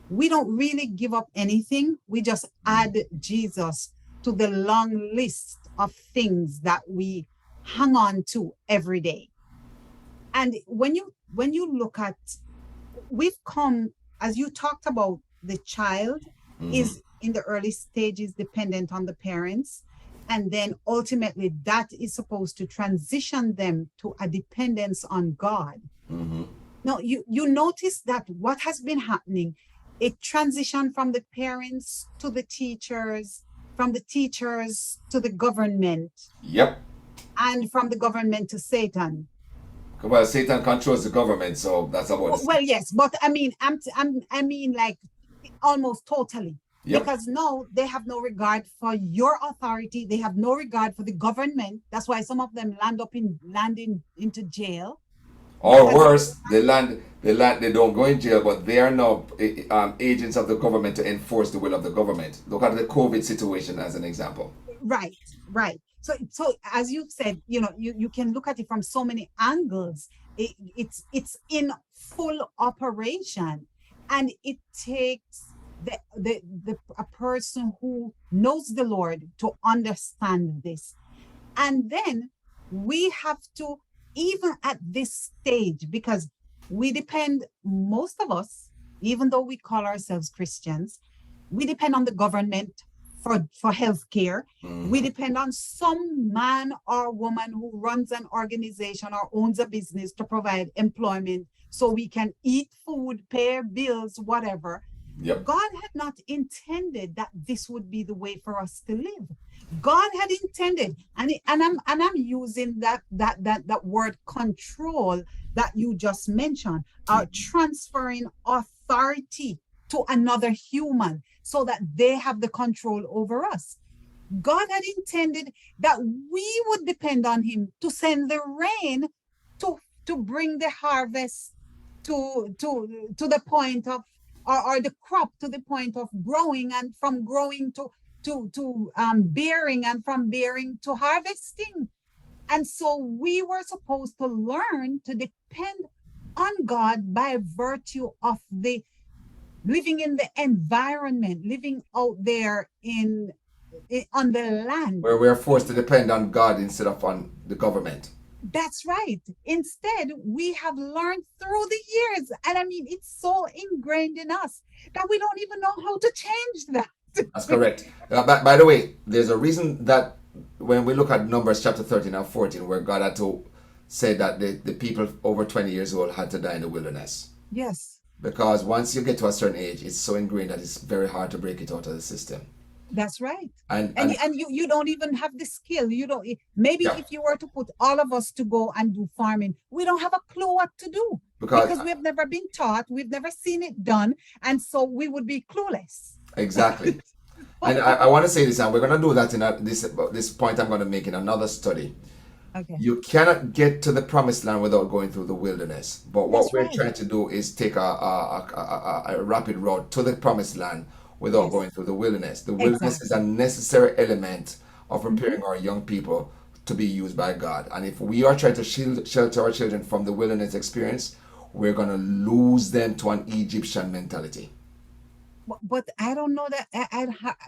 we don't really give up anything. We just add Jesus to the long list of things that we hang on to every day. And when you look at, we've come, as you talked about, the child Hmm. is in the early stages dependent on the parents, and then ultimately that is supposed to transition them to a dependence on God. Hmm. Now you notice that what has been happening, it transitioned from the parents to the teachers, from the teachers to the government, Yep. and from the government to Satan. Well, Satan controls the government, so that's about it. Well, yes, but I mean, I mean, like almost totally, Yep. because now they have no regard for your authority. They have no regard for the government. That's why some of them landing into jail. Or Because worse, they don't go in jail, but they are now agents of the government to enforce the will of the government. Look at the COVID situation as an example. right, right. So as you said, you can look at it from so many angles. It's in full operation, and it takes a person who knows the Lord to understand this. And then we have to, even at this stage, because we depend, most of us, even though we call ourselves Christians, we depend on the government for health care. We Hmm. depend on some man or woman who runs an organization or owns a business to provide employment so we can eat food, pay bills, whatever. Yep. God had not intended that this would be the way for us to live. God had intended, and I'm using that word control that you just mentioned, transferring authority to another human so that they have the control over us. God had intended that we would depend on him to send the rain to to bring the harvest to the point of, or the crop to the point of growing, and from growing to bearing, and from bearing to harvesting. And so we were supposed to learn to depend on God by virtue of the living in the environment, living out there on the land. Where we are forced to depend on God instead of on the government. That's right. Instead, we have learned through the years, and I mean, it's so ingrained in us that we don't even know how to change that. That's correct. By the way, there's a reason that when we look at Numbers chapter 13 and 14, where God had to say that the people over 20 years old had to die in the wilderness. Yes, Because once you get to a certain age, it's so ingrained that it's very hard to break it out of the system. that's right. And And you don't even have the skill. You don't, maybe yeah, if you were to put all of us to go and do farming, we don't have a clue what to do because because we've never been taught, we've never seen it done, and so we would be clueless. exactly. And I want to say this, and we're going to do that in this point I'm going to make in another study. Okay, You cannot get to the promised land without going through the wilderness. But what that's we're right. trying to do is take a rapid road to the promised land without Yes, going through the wilderness. The wilderness is a exactly. necessary element of Mhm. preparing our young people to be used by God. And if we are trying to shelter our children from the wilderness experience, we're going to lose them to an Egyptian mentality. But I don't know that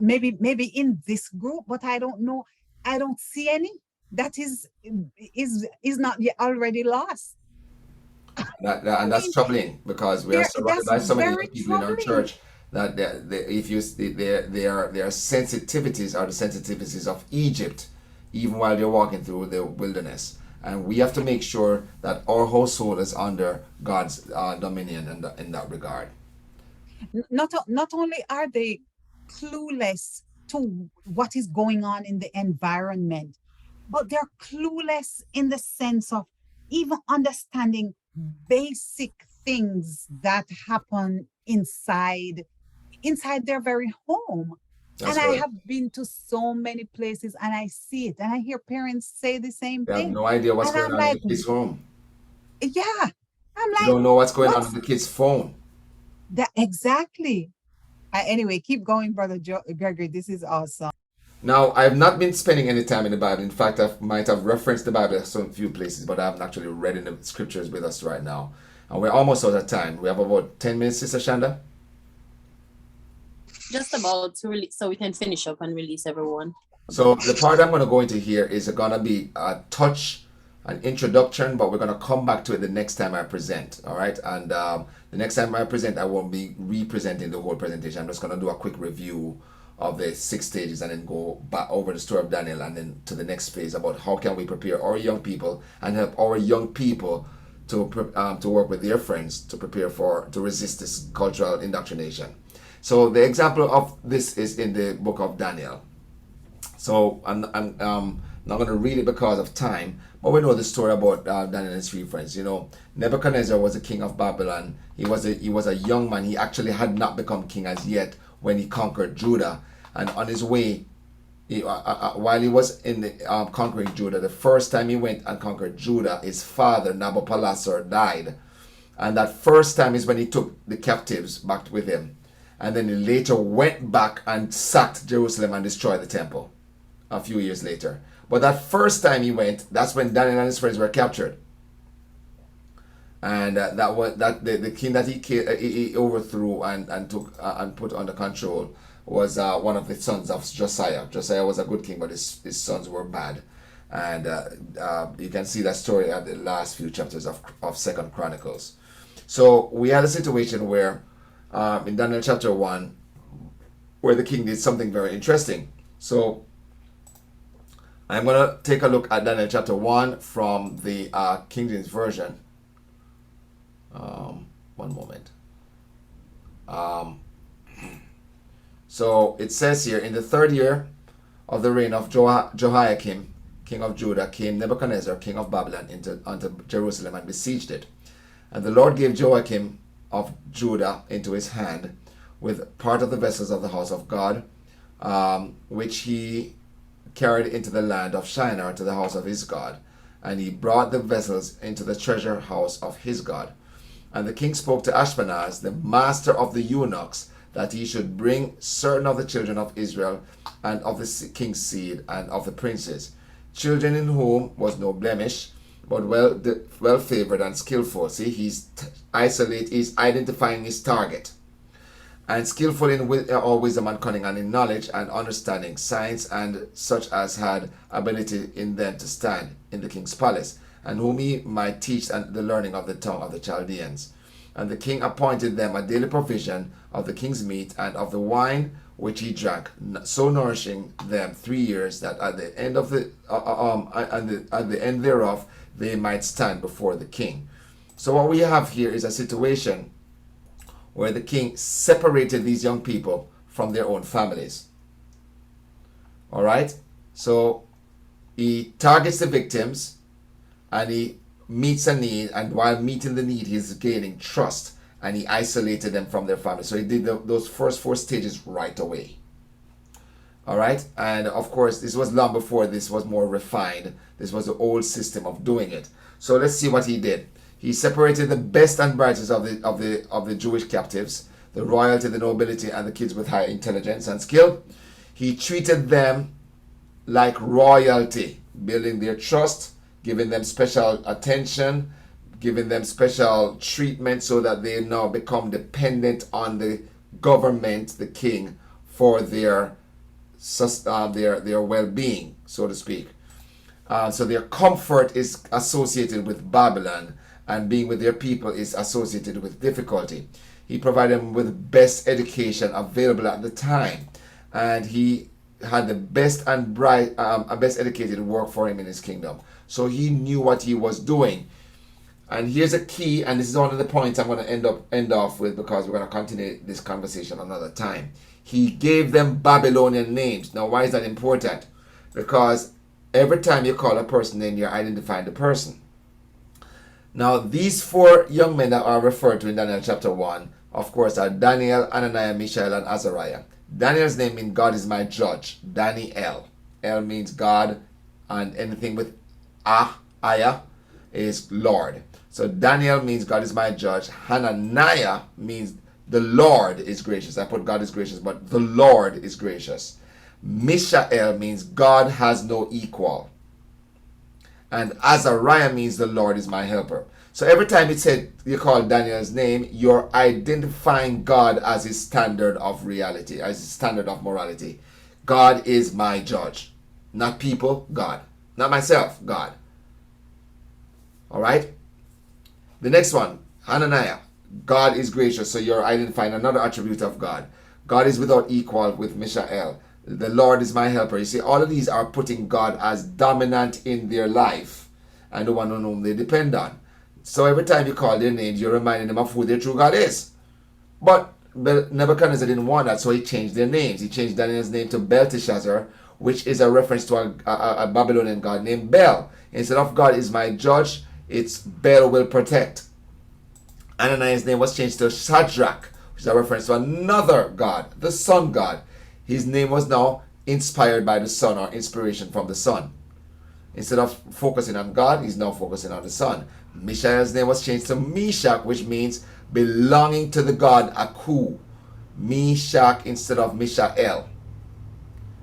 maybe in this group, but I don't know. I don't see any that is not yet already lost. I And that's mean, troubling because we are surrounded that's by so many young very people in our troubling. church that if you their sensitivities are the sensitivities of Egypt, even while they're walking through the wilderness. And we have to make sure that our household is under God's dominion in that regard. Not only are they clueless to what is going on in the environment, but they're clueless in the sense of even understanding basic things that happen inside their very home. That's And I right. have been to so many places and I see it and I hear parents say the same They have thing. no idea what's And going I'm on in like, the kid's home. yeah, I'm They like, don't know what's going on in what's the kid's phone. that exactly? Anyway, keep going, Brother Gregory. This is awesome. Now, I have not been spending any time in the Bible. In fact, I might have referenced the Bible in some few places, but I haven't actually read in the scriptures with us right now. And we're almost out of time. We have about 10 minutes, Sister Shanda. Just about to release, so we can finish up and release everyone. So the part I'm going to go into here is going to be a touch, an introduction, but we're going to come back to it the next time I present. All right. And the next time I present, I won't be representing the whole presentation. I'm just going to do a quick review of the 6 stages and then go back over the story of Daniel and then to the next phase about how can we prepare our young people and help our young people to work with their friends to prepare to resist this cultural indoctrination. So the example of this is in the book of Daniel. So I'm not going to read it because of time, but we know the story about Daniel and his 3 friends. You know, Nebuchadnezzar was the king of Babylon. He was a young man. He actually had not become king as yet when he conquered Judah. And on his way, while he was in the conquering Judah, the first time he went and conquered Judah, his father Nabopolassar died, and that first time is when he took the captives back with him. And then he later went back and sacked Jerusalem and destroyed the temple a few years later. But that first time he went, that's when Daniel and his friends were captured. And the king that he overthrew and took and put under control was one of the sons of Josiah. Josiah was a good king, but his sons were bad. And you can see that story at the last few chapters of 2nd Chronicles. So we had a situation where in Daniel chapter 1, where the king did something very interesting. So I'm going to take a look at Daniel chapter 1 from the King James Version. One moment. So it says here, in the 3rd year of the reign of Jehoiakim, king of Judah, came Nebuchadnezzar, king of Babylon, unto Jerusalem and besieged it. And the Lord gave Joachim of Judah into his hand, with part of the vessels of the house of God, which he carried into the land of Shinar to the house of his God. And he brought the vessels into the treasure house of his God. And the king spoke to Ashpenaz, the master of the eunuchs, that he should bring certain of the children of Israel, and of the king's seed, and of the princes, children in whom was no blemish, but well favored and skillful. See, he's identifying his target. And skillful in all wisdom and cunning, and in knowledge and understanding, science, and such as had ability in them to stand in the king's palace, and whom he might teach the learning of the tongue of the Chaldeans. And the king appointed them a daily provision of the king's meat and of the wine which he drank, so nourishing them 3 years, that at the end of at the end thereof they might stand before the king. So what we have here is a situation where the king separated these young people from their own families. All right? So he targets the victims and he meets a need, and while meeting the need, he's gaining trust, and he isolated them from their family. So he did those first 4 stages right away. All right? And of course, this was long before this was more refined. This was the old system of doing it. So let's see what he did. He separated the best and brightest of the Jewish captives, the royalty, the nobility, and the kids with high intelligence and skill. He treated them like royalty, building their trust, giving them special attention, giving them special treatment, so that they now become dependent on the government, the king, for their well-being, so to speak. So their comfort is associated with Babylon, and being with their people is associated with difficulty. He provided them with best education available at the time, and he had the best and best educated work for him in his kingdom. So he knew what he was doing. And here's a key, and this is one of the points I'm going to end off with, because we're going to continue this conversation another time. He gave them Babylonian names. Now, why is that important? Because every time you call a person name, you're identifying the person. Now, these four young men that are referred to in Daniel chapter 1, of course, are Daniel, Ananiah, Mishael, and Azariah. Daniel's name means God is my judge. Daniel. El means God, and anything with Aya is Lord. So Daniel means God is my judge. Hananiah means the Lord is gracious. I put God is gracious, but the Lord is gracious. Mishael means God has no equal. And Azariah means the Lord is my helper. So every time it said you call Daniel's name, you're identifying God as his standard of reality, as his standard of morality. God is my judge. Not people, God. Not myself, God. All right? The next one, Hananiah. God is gracious. So you're identifying another attribute of God. God is without equal with Mishael. The Lord is my helper. You see, all of these are putting God as dominant in their life and the one on whom they depend on. So every time you call their names, you're reminding them of who their true God is. But Nebuchadnezzar didn't want that, so he changed their names. He changed Daniel's name to Belteshazzar, which is a reference to a Babylonian god named Bel. Instead of God is my judge, it's Bel will protect. Ananiah's name was changed to Shadrach, which is a reference to another god, the sun god. His name was now inspired by the sun, or inspiration from the sun. Instead of focusing on God, he's now focusing on the sun. Mishael's name was changed to Meshach, which means belonging to the god Aku. Meshach instead of Mishael.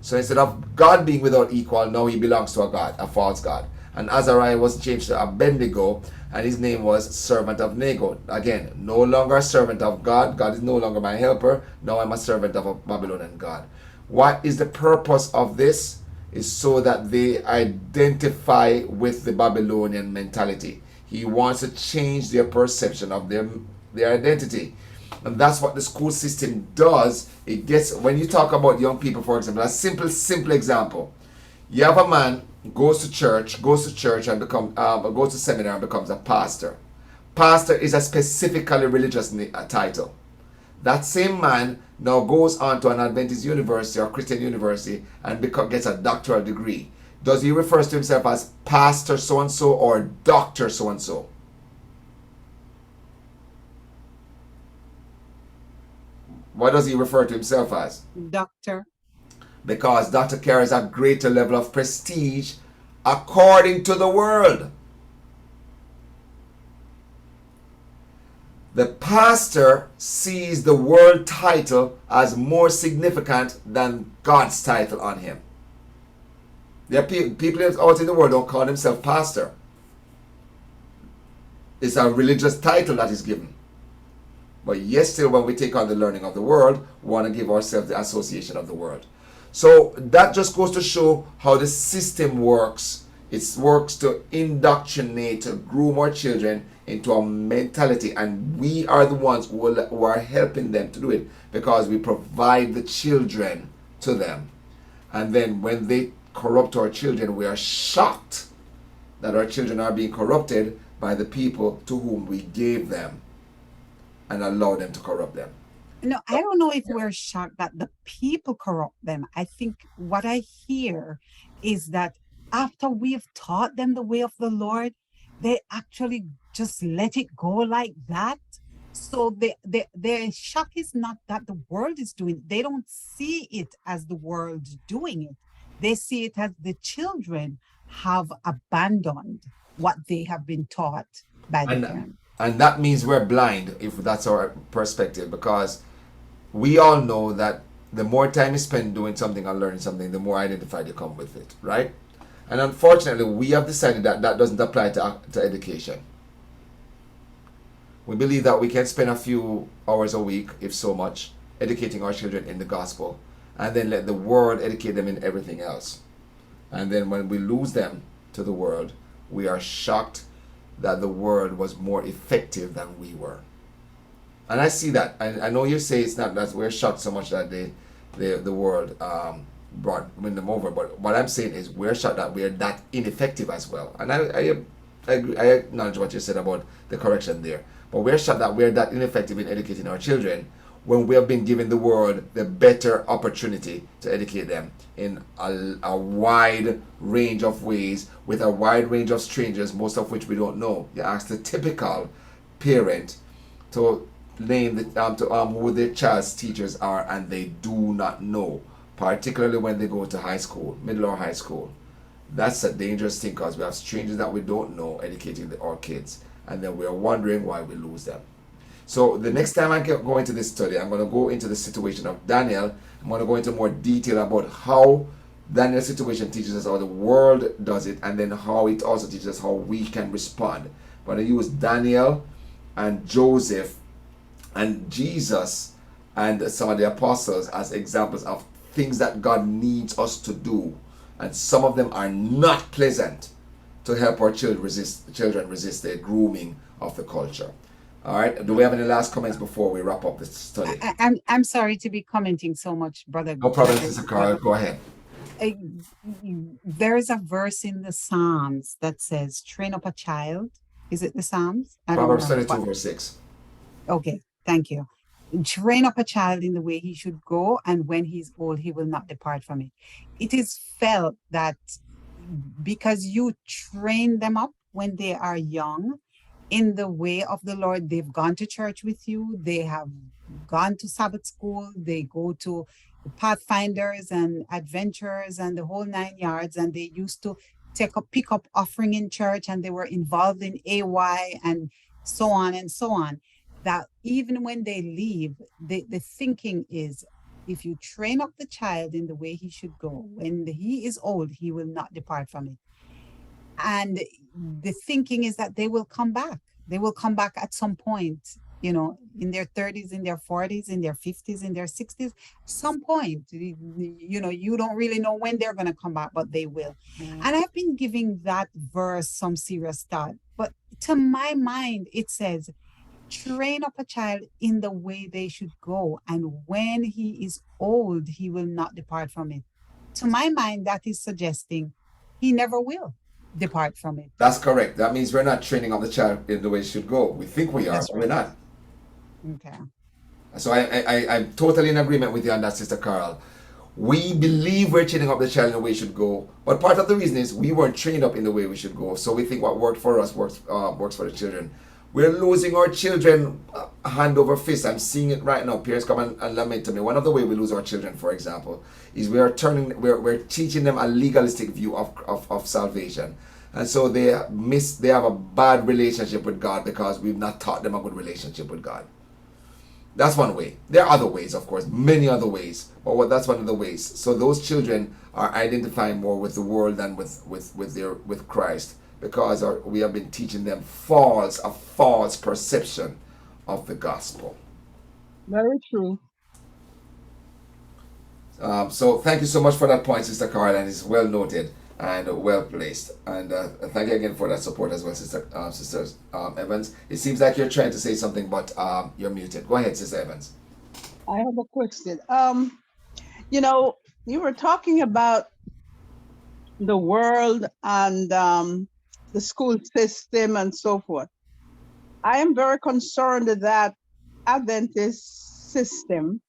So instead of God being without equal, now he belongs to a god, a false god. And Azariah was changed to Abednego, and his name was servant of Nego. Again, no longer a servant of God. God is no longer my helper. Now I'm a servant of a Babylonian god. What is the purpose of this? Is so that they identify with the Babylonian mentality. He wants to change their perception of their identity. And that's what the school system does. It gets, when you talk about young people, for example, a simple example. You have a man goes to church and goes to seminar and becomes a pastor. Pastor is a specifically religious title. That same man now goes on to an Adventist university or Christian university and gets a doctoral degree. Does he refer to himself as pastor so-and-so or doctor so-and-so? What does he refer to himself as? Doctor. Because doctor carries a greater level of prestige according to the world. The pastor sees the world title as more significant than God's title on him. There are people out in the world don't call themselves pastor. It's a religious title that is given. But yet still, when we take on the learning of the world, we want to give ourselves the association of the world. So that just goes to show how the system works. It works to indoctrinate, to groom our children into a mentality, and we are the ones who are helping them to do it, because we provide the children to them. And then when they corrupt our children, we are shocked that our children are being corrupted by the people to whom we gave them and allow them to corrupt them. No, I don't know if we're shocked that the people corrupt them. I think what I hear is that after we've taught them the way of the Lord, they actually just let it go like that. So their shock is not that the world is doing it. They don't see it as the world doing it. They see it as the children have abandoned what they have been taught by the parents. And that means we're blind, if that's our perspective, because we all know that the more time you spend doing something or learning something, the more identified you come with it, right? And unfortunately, we have decided that that doesn't apply to education. We believe that we can spend a few hours a week, if so much, educating our children in the gospel, and then let the world educate them in everything else. And then when we lose them to the world, we are shocked that the world was more effective than we were. And I see that. I know you say it's not that we're shocked so much that the world win them over, but what I'm saying is we're shocked that we're that ineffective as well. And I acknowledge what you said about the correction there. But we're shocked that we're that ineffective in educating our children, when we have been given the world the better opportunity to educate them in a wide range of ways with a wide range of strangers, most of which we don't know. You ask the typical parent to name who their child's teachers are, and they do not know, particularly when they go to high school, middle or high school. That's a dangerous thing because we have strangers that we don't know educating our kids, and then we're wondering why we lose them. So the next time I go into this study, I'm going to go into the situation of Daniel. I'm going to go into more detail about how Daniel's situation teaches us how the world does it, and then how it also teaches us how we can respond. I'm going to use Daniel and Joseph and Jesus and some of the apostles as examples of things that God needs us to do, and some of them are not pleasant, to help our children resist the grooming of the culture. All right. Do we have any last comments before we wrap up this study? I'm sorry to be commenting so much, brother. No problem, Sister Carl. Go ahead. Uh, there is a verse in the Psalms that says, "Train up a child." Is it the Psalms? I don't Proverbs remember, 22, but verse 6. okay, thank you. Train up a child in the way he should go, and when he's old, he will not depart from it. It is felt that because you train them up when they are young in the way of the Lord, they've gone to church with you, they have gone to Sabbath school, they go to Pathfinders and Adventurers and the whole 9 yards, and they used to pick up offering in church, and they were involved in AY and so on and so on. That even when they leave, the thinking is, if you train up the child in the way he should go, when he is old, he will not depart from it. And the thinking is that they will come back. They will come back at some point, in their 30s, in their 40s, in their 50s, in their 60s, some point. You don't really know when they're going to come back, but they will. And I've been giving that verse some serious thought. But to my mind, it says, train up a child in the way they should go, and when he is old, he will not depart from it. To my mind, that is suggesting he never will depart from it. That's correct. That means we're not training up the child in the way it should go. We think we are, That's but we're right. not. Okay. So I'm totally in agreement with you on that, Sister Carl. We believe we're training up the child in the way it should go, but part of the reason is we weren't trained up in the way we should go. So we think what worked for us works for the children. We're losing our children hand over fist. I'm seeing it right now. Parents come and lament to me. One of the ways we lose our children, for example, is we're teaching them a legalistic view of salvation. And so they have a bad relationship with God because we've not taught them a good relationship with God. That's one way. There are other ways, of course, many other ways, but that's one of the ways. So those children are identifying more with the world than with Christ, because we have been teaching them a false perception of the gospel. Very true. So thank you so much for that point, Sister Carl, and it's well noted and well placed. And thank you again for that support as well, Sister Evans. It seems like you're trying to say something, but you're muted. Go ahead, Sister Evans. I have a question. You were talking about the world and the school system and so forth. I am very concerned that Adventist system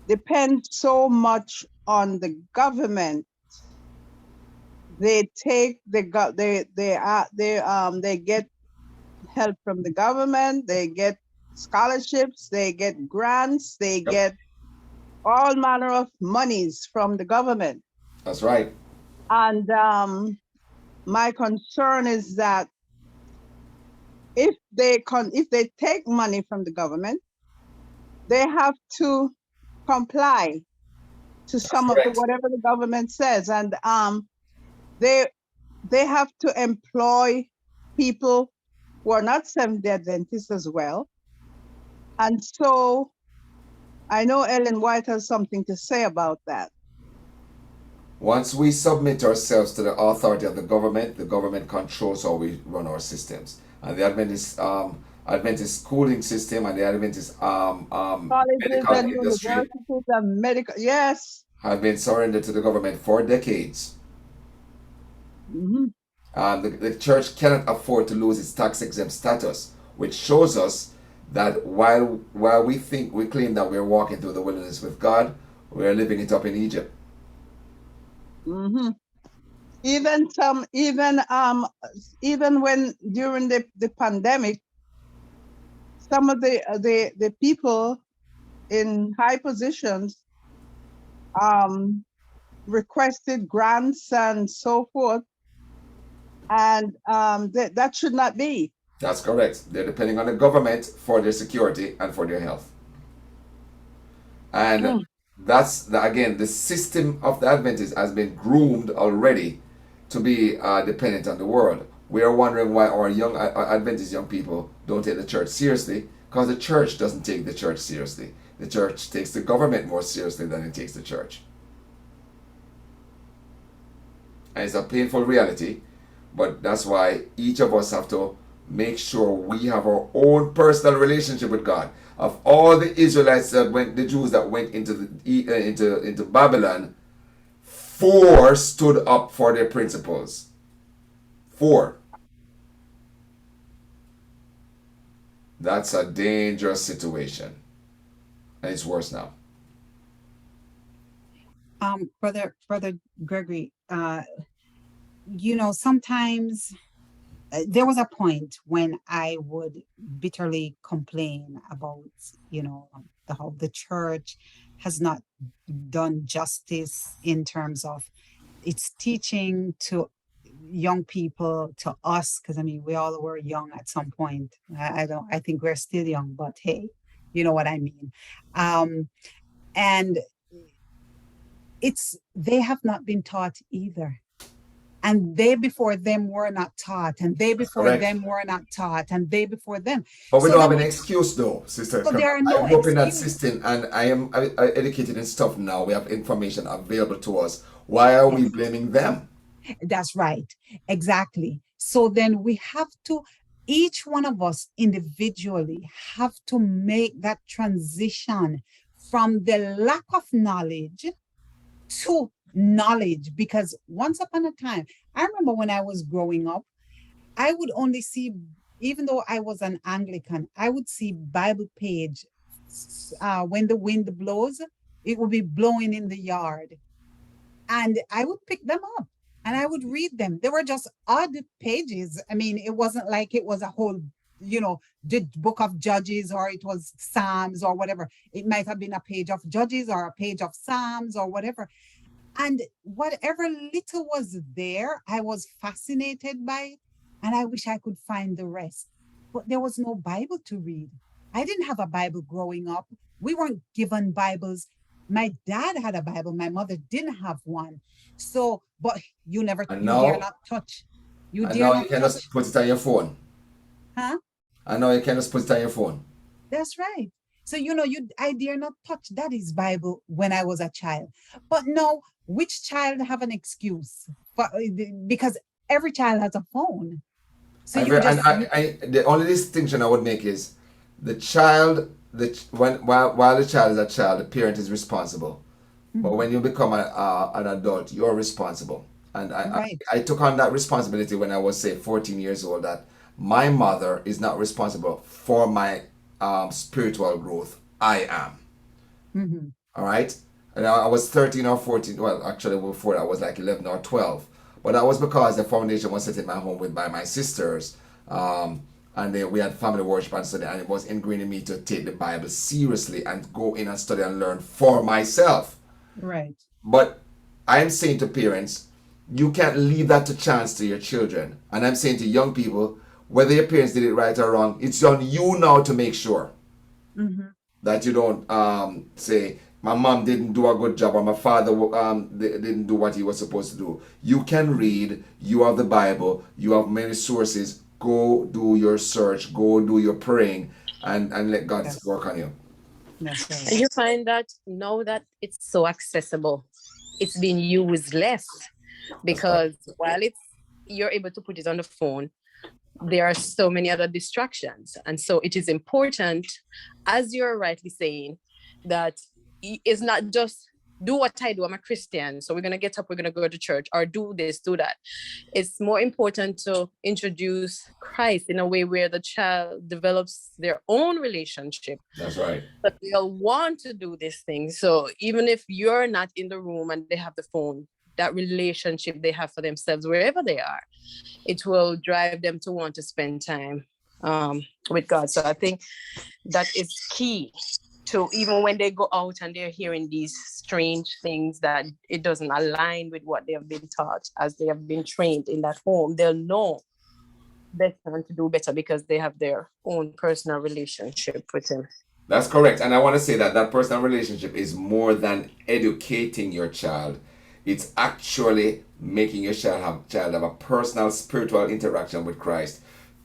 depends so much on the government. They take they get help from the government. They get scholarships. They get grants. They get all manner of monies from the government. That's right. And my concern is that if they take money from the government, they have to comply to some of whatever the government says, and they have to employ people who are not Seventh-day Adventists as well. And so I know Ellen White has something to say about that. Once we submit ourselves to the authority of the government controls how we run our systems. And the Adventist schooling system and the Adventist medical and industry universities and medical, yes, have been surrendered to the government for decades. Mm-hmm. The church cannot afford to lose its tax-exempt status, which shows us that while we claim that we're walking through the wilderness with God, we're living it up in Egypt. Mm-hmm. Even when during the pandemic, some of the people in high positions requested grants and so forth, and that should not be. That's correct. They're depending on the government for their security and for their health. And Mm. again, the system of the Adventists has been groomed already to be dependent on the world. We are wondering why our Adventist young people don't take the church seriously, because the church doesn't take the church seriously. The church takes the government more seriously than it takes the church. And it's a painful reality, but that's why each of us have to make sure we have our own personal relationship with God. Of all the Israelites the Jews that went into Babylon, 4 stood up for their principles. 4. That's a dangerous situation, and it's worse now. Brother Gregory, sometimes there was a point when I would bitterly complain about, how the church has not done justice in terms of its teaching to young people, to us, because we all were young at some point. I think we're still young, but hey, you know what I mean. And they have not been taught either. And they before them were not taught, and they before them were not taught, and they before them. But we don't have an excuse though, sister. So there are no I grew up in that system, and I am educated in stuff now. We have information available to us. Why are we blaming them? That's right. Exactly. So then we have to, each one of us individually have to make that transition from the lack of knowledge to knowledge, because once upon a time, I remember when I was growing up, I would only see, even though I was an Anglican, I would see Bible page when the wind blows, it would be blowing in the yard, and I would pick them up and I would read them. They were just odd pages. It wasn't like it was a whole, the book of Judges, or it was Psalms or whatever. It might have been a page of Judges or a page of Psalms or whatever. And whatever little was there, I was fascinated by it, and I wish I could find the rest. But there was no Bible to read. I didn't have a Bible growing up. We weren't given Bibles. My dad had a Bible. My mother didn't have one. So, but you dare not touch. You can just put it on your phone. Huh? I know you can just put it on your phone. That's right. So, I dare not touch Daddy's Bible when I was a child. But no, which child have an excuse? Because every child has a phone. So the only distinction I would make is the child, while the child is a child, the parent is responsible. Mm-hmm. But when you become an adult, you're responsible. And I took on that responsibility when I was, say, 14 years old, that my mother is not responsible for my spiritual growth. I am. Mm-hmm. All right. And I was 13 or 14. Well, actually, before I was like 11 or 12. But that was because the foundation was set in my home by my sisters. And we had family worship and study. And it was ingrained in me to take the Bible seriously and go in and study and learn for myself. Right. But I'm saying to parents, you can't leave that to chance to your children. And I'm saying to young people, whether your parents did it right or wrong, it's on you now to make sure that you don't say, my mom didn't do a good job, or my father didn't do what he was supposed to do. You can read, you have the Bible, you have many sources. Go do your search, go do your praying, and let God work on you. That's right. And you find that now that it's so accessible, it's being used less, because while you're able to put it on the phone, there are so many other distractions. And so it is important, as you're rightly saying, that it's not just do what I do. I'm a Christian, so we're going to get up, we're going to go to church, or do this, do that. It's more important to introduce Christ in a way where the child develops their own relationship. That's right. But they'll want to do this thing. So even if you're not in the room and they have the phone, that relationship they have for themselves, wherever they are, it will drive them to want to spend time with God. So I think that is key to, even when they go out and they're hearing these strange things that it doesn't align with what they have been taught as they have been trained in that home, they'll know better and to do better because they have their own personal relationship with him. That's correct. And I want to say that that personal relationship is more than educating your child. It's actually making your child have a personal spiritual interaction with Christ.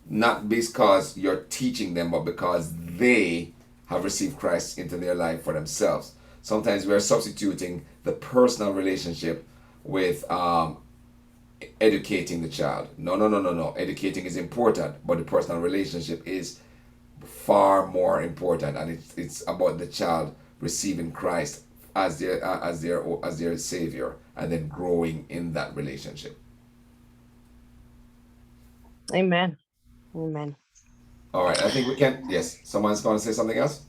Not because you're teaching them, but because they have received Christ into their life for themselves. Sometimes we are substituting the personal relationship with educating the child. No. Educating is important, but the personal relationship is far more important, and it's about the child receiving Christ as their savior, and then growing in that relationship. Amen. All right, I think we can. Yes, someone's going to say something else.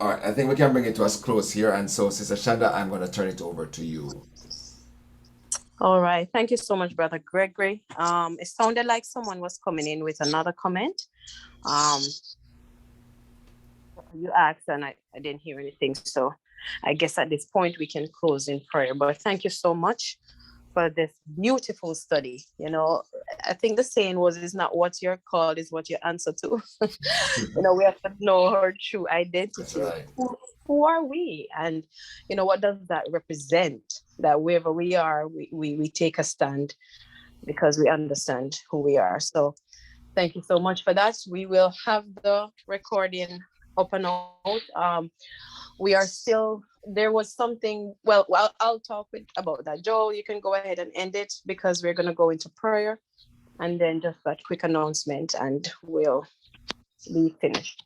All right, I think we can bring it to us close here, and so Sister Shanda, I'm going to turn it over to you. All right. Thank you so much, Brother Gregory. It sounded like someone was coming in with another comment. You asked and I didn't hear anything. So I guess at this point we can close in prayer. But thank you so much for this beautiful study. You know, I think the saying was, it's not what you're called, is what you answer to. You know, we have to know our true identity. That's right. Who are we? And, you know, what does that represent? That wherever we are, we take a stand because we understand who we are. So thank you so much for that. We will have the recording up and out. We are still, there was something, well, I'll talk about that. Joel, you can go ahead and end it because we're going to go into prayer and then just that quick announcement and we'll be finished.